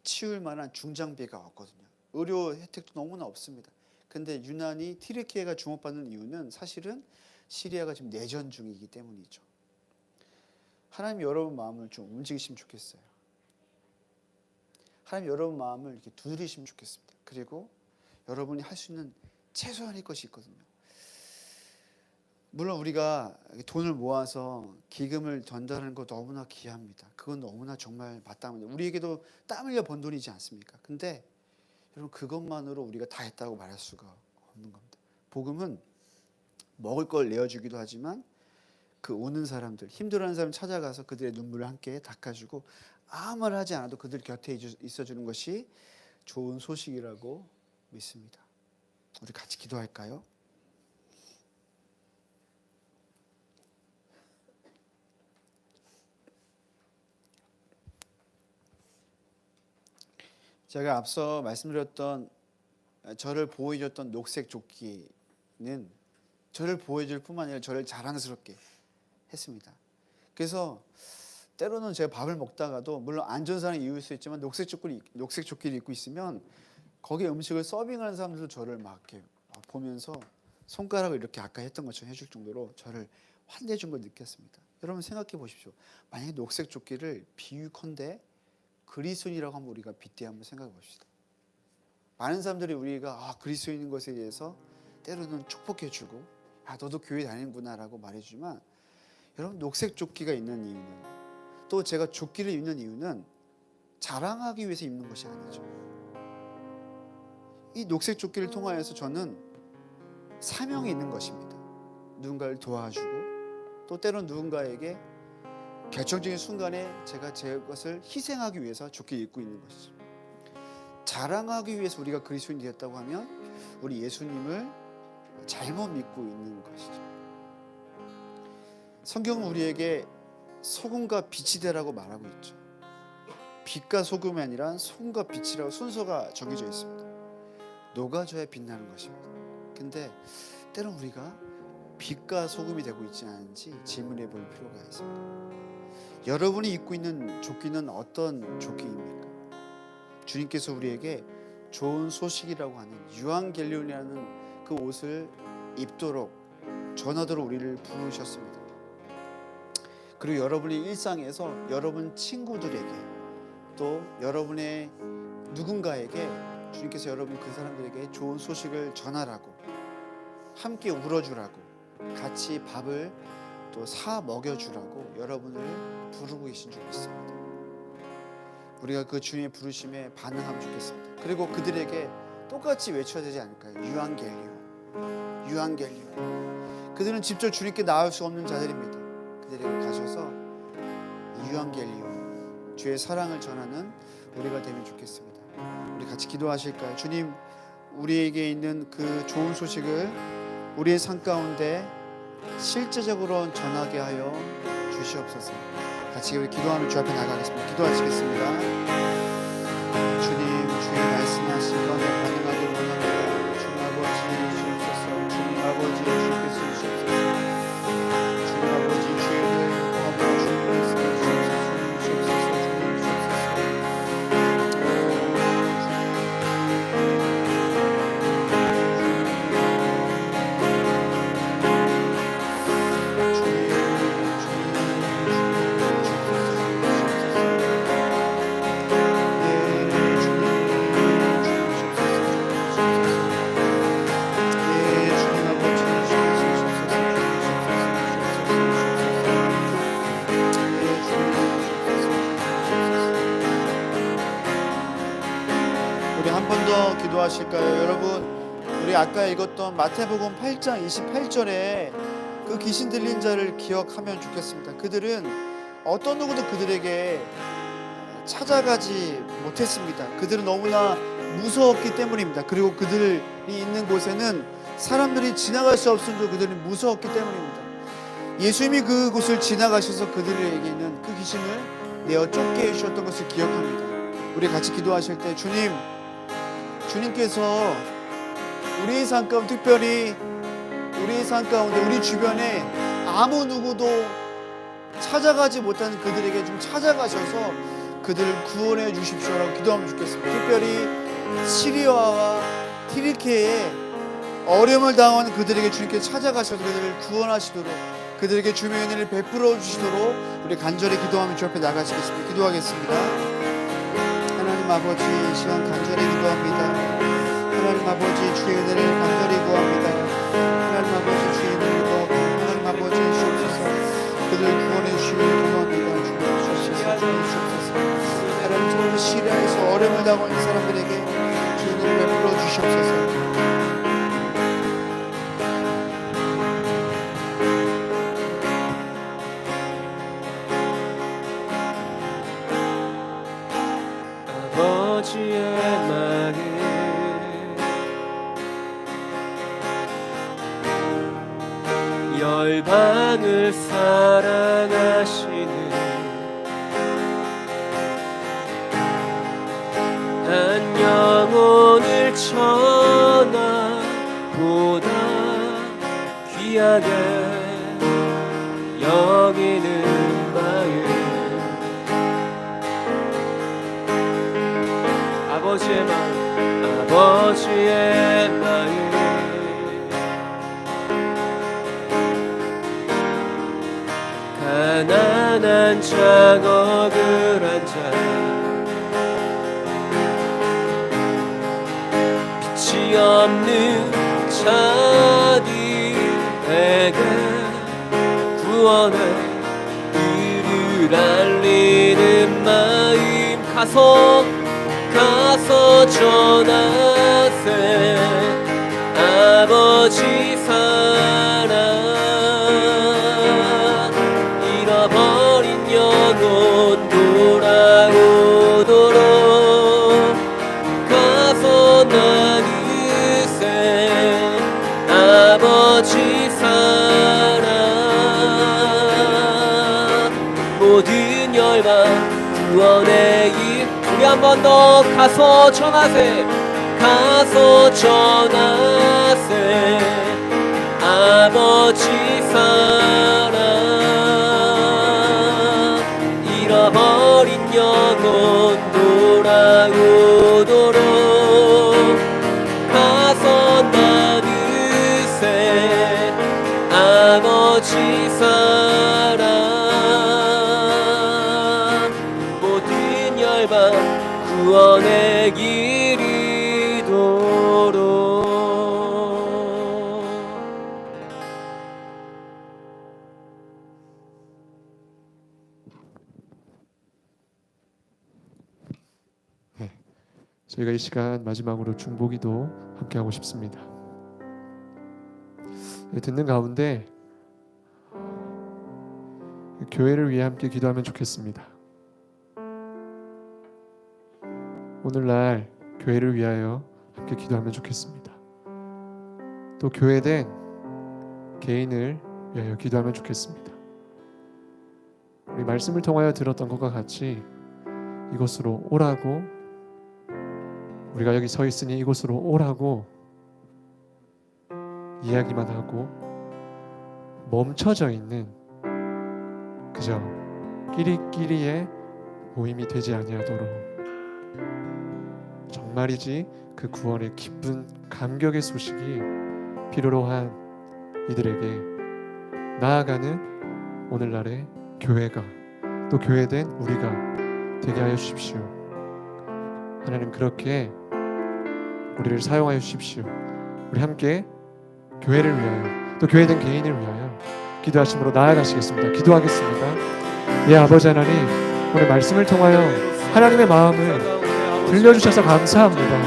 Speaker 3: 치울 만한 중장비가 없거든요. 의료 혜택도 너무나 없습니다. 근데 유난히 튀르키예가 주목받는 이유는 사실은 시리아가 지금 내전 중이기 때문이죠. 하나님 여러분 마음을 좀 움직이시면 좋겠어요. 하나님 여러분 마음을 이렇게 두드리시면 좋겠습니다. 그리고 여러분이 할 수 있는 최소한의 것이 있거든요. 물론 우리가 돈을 모아서 기금을 전달하는 거 너무나 귀합니다. 그건 너무나 정말 마땅합니다. 우리에게도 땀 흘려 번 돈이지 않습니까? 근데 여러분 그것만으로 우리가 다 했다고 말할 수가 없는 겁니다. 복음은 먹을 걸 내어주기도 하지만 그 오는 사람들, 힘들어하는 사람 찾아가서 그들의 눈물을 함께 닦아주고 아무 말 하지 않아도 그들 곁에 있어주는 것이 좋은 소식이라고 믿습니다. 우리 같이 기도할까요? 제가 앞서 말씀드렸던 저를 보호해줬던 녹색 조끼는 저를 보호해줄 뿐만 아니라 저를 자랑스럽게 했습니다. 그래서 때로는 제가 밥을 먹다가도 물론 안전상의 이유일 수 있지만 녹색 조끼를 입고 있으면 거기에 음식을 서빙하는 사람들도 저를 막 이렇게 보면서 손가락을 이렇게 아까 했던 것처럼 해줄 정도로 저를 환대해 준 걸 느꼈습니다. 여러분 생각해 보십시오. 만약에 녹색 조끼를 비유컨대 그리스도인이라고 한번 우리가 빗대어 한번 생각해 봅시다. 많은 사람들이 우리가 그리스도인인 것에 대해서 때로는 축복해 주고 너도 교회 다니는구나라고 말해주지만 여러분 녹색 조끼가 있는 이유는 또 제가 조끼를 입는 이유는 자랑하기 위해서 입는 것이 아니죠. 이 녹색 조끼를 통하여서 저는 사명이 있는 것입니다. 누군가를 도와주고 또 때로는 누군가에게 결정적인 순간에 제가 제 것을 희생하기 위해서 조끼를 입고 있는 것이죠. 자랑하기 위해서 우리가 그리스도인이 되었다고 하면 우리 예수님을 잘못 믿고 있는 것이죠. 성경은 우리에게 소금과 빛이 되라고 말하고 있죠. 빛과 소금이 아니라 소금과 빛이라고 순서가 정해져 있습니다. 녹아져야 빛나는 것입니다. 근데 때론 우리가 빛과 소금이 되고 있지 않은지 질문해 볼 필요가 있습니다. 여러분이 입고 있는 조끼는 어떤 조끼입니까? 주님께서 우리에게 좋은 소식이라고 하는 유앙겔리온이라는 그 옷을 입도록 전하도록 우리를 부르셨습니다. 그리고 여러분의 일상에서 여러분 친구들에게 또 여러분의 누군가에게 주님께서 여러분 그 사람들에게 좋은 소식을 전하라고 함께 울어주라고 같이 밥을 또 사 먹여주라고 여러분을 부르고 계신 줄 믿습니다. 우리가 그 주님의 부르심에 반응하면 좋겠습니다. 그리고 그들에게 똑같이 외쳐야 되지 않을까요? 유앙겔리온, 유앙겔리온. 그들은 직접 주님께 나올 수 없는 자들입니다. 그들에게 가셔서 유앙겔리온, 주의 사랑을 전하는 우리가 되면 좋겠습니다. 우리 같이 기도하실까요? 주님, 우리에게 있는 그 좋은 소식을 우리의 삶 가운데 실제적으로 전하게 하여 주시옵소서. 같이 우리 기도하며 주 앞에 나가겠습니다. 기도하시겠습니다. 주님, 주의 말씀하신 것에 반응하기 원합니다. 주님 아버지 주옵소서. 주님 아버지 주께서 주옵소서. 주님 아버지 주의 은혜를 구하고 주님 말씀해 주옵소서. 주님 주옵소서. 주님 기도하실까요? 여러분, 우리 아까 읽었던 마태복음 8장 28절에 그 귀신 들린 자를 기억하면 좋겠습니다. 그들은 어떤 누구도 그들에게 찾아가지 못했습니다. 그들은 너무나 무서웠기 때문입니다. 그리고 그들이 있는 곳에는 사람들이 지나갈 수 없을 정도로 그들이 무서웠기 때문입니다. 예수님이 그곳을 지나가셔서 그들에게 있는 그 귀신을 내어 쫓게 해주셨던 것을 기억합니다. 우리 같이 기도하실 때 주님께서 우리의 삶 가운데, 특별히 우리의 삶 가운데 우리 주변에 아무 누구도 찾아가지 못하는 그들에게 좀 찾아가셔서 그들을 구원해 주십시오라고 기도하면 좋겠습니다. 특별히 시리아와 튀르키예에 어려움을 당하는 그들에게 주님께 찾아가셔서 그들을 구원하시도록, 그들에게 주님의 은혜를 베풀어 주시도록 우리 간절히 기도하며 주 앞에 나가시겠습니다. 기도하겠습니다. 하나님 아버지, 이 시간 간절히 기도합니다. 하나님 아버지, 주의 은혜를 간절히 구합니다. 하나님 아버지, 주의 은혜를 더 고민하고 있는 사람들에게 주님 베풀어 주시옵소서.
Speaker 2: 아버지의 마음 열방을 사랑하시는 한 영혼을 천하보다 귀하게 여기는 마음 아버지의 마음 아버지의 마음 가난한 작업을 한 자 빛이 없는 자들에게 구원의 일을 알리는 마음 가서 전하세 아버지 사랑 잃어버린 영혼 돌아오도록 가서 나누세 아버지 사랑 모든 열방 구원의 일 우리 한 번 더 가서 전하세 아버지 사랑 잃어버린 영혼 돌아오도록 가서 나누세 아버지 사랑 모든 열방 구원의 길이도록
Speaker 1: 저희가 이 시간 마지막으로 중보기도 함께 하고 싶습니다. 듣는 가운데 교회를 위해 함께 기도하면 좋겠습니다. 오늘날 교회를 위하여 함께 기도하면 좋겠습니다. 또 교회된 개인을 위하여 기도하면 좋겠습니다. 우리 말씀을 통하여 들었던 것과 같이 이곳으로 오라고 우리가 여기 서 있으니 이곳으로 오라고 이야기만 하고 멈춰져 있는 그저 끼리끼리의 모임이 되지 아니하도록 정말이지 그 구원의 기쁜 감격의 소식이 필요로 한 이들에게 나아가는 오늘날의 교회가 또 교회된 우리가 되게 하여 주십시오. 하나님 그렇게 우리를 사용하여 주십시오. 우리 함께 교회를 위하여 또 교회된 개인을 위하여 기도하심으로 나아가시겠습니다. 기도하겠습니다. 예 아버지 하나님 오늘 말씀을 통하여 하나님의 마음을 들려주셔서 감사합니다.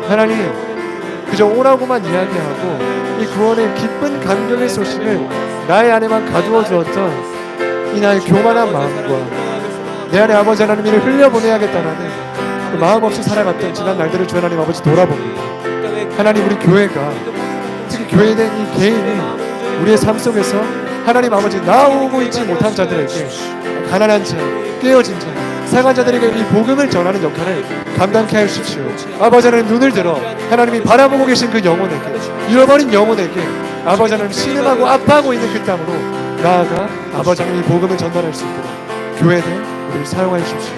Speaker 1: 하나님 그저 오라고만 이야기하고 이 구원의 기쁜 감격의 소식을 나의 안에만 가두어 주었던 이 나의 교만한 마음과 내 안에 아버지 하나님 이를 흘려보내야겠다는 그 마음 없이 살아갔던 지난 날들을 주 하나님 아버지 돌아봅니다. 하나님 우리 교회가 특히 교회된 이 개인이 우리의 삶 속에서 하나님 아버지 나오고 있지 못한 자들에게 가난한 자, 깨어진 자, 상한 자들에게 이 복음을 전하는 역할을 감당케 하여 주십시오. 아버지 하나님 눈을 들어 하나님이 바라보고 계신 그 영혼에게 잃어버린 영혼에게 아버지 하나님 신음하고 아파하고 있는 그 땅으로 나아가 아버지 하나님 이 복음을 전달할 수 있도록 교회된 우리를 사용하여 주십시오.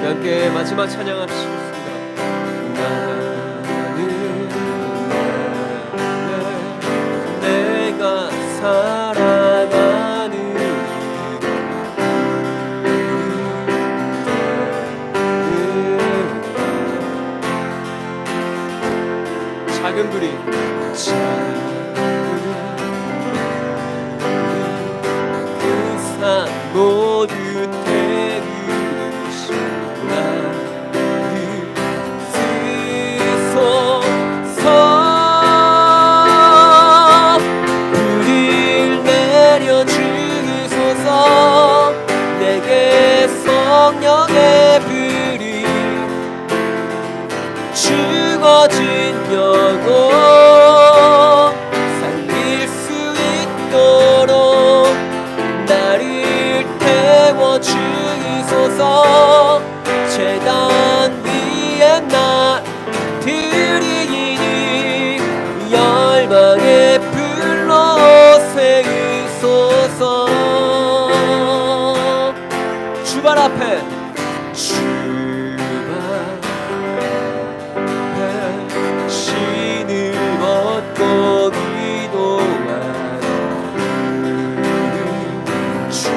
Speaker 2: 함께 마지막 찬양하시겠습니다. 내가 사랑하는 영혼 살릴 수 있도록 나를 태워주소서. 제단 위에 나 드리니 열방의 불로 세우소서. 주발 앞에 신을 얻고 기도하는 주소서.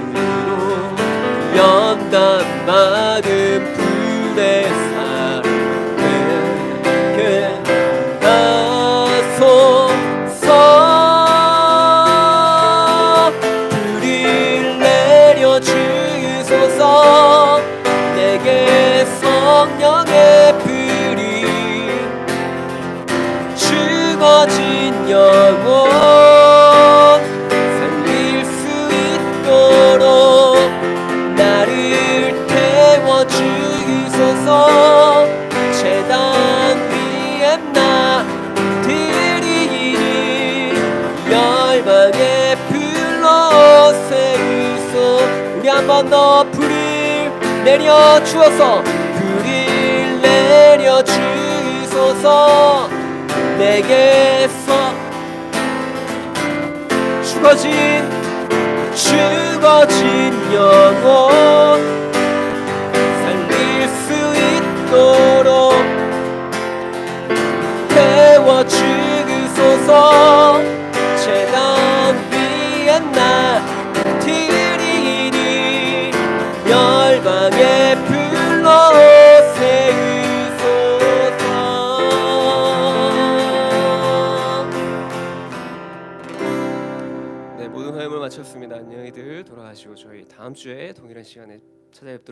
Speaker 2: 사랑으로 연단 많은 불의 사랑에게 나서서 불을 내려주소서. 내게 성령의 불이 죽어진 영혼 살릴 수 있도록 나를 태워주소서. 제단 위에 나 드리니 열방의 불로 세우소. 우리 한 번 더 불을 내려주어서 불을 내려주소서. 내게서 죽어진 영혼 살릴 수 있도록 태워주소서. 제단 위에 나 드리니 열방의 불로 세우소서. 네, 모든 화음을 마쳤습니다. 안녕히들 돌아가시고 저희 다음 주에 동일한 시간에 찾아뵙도록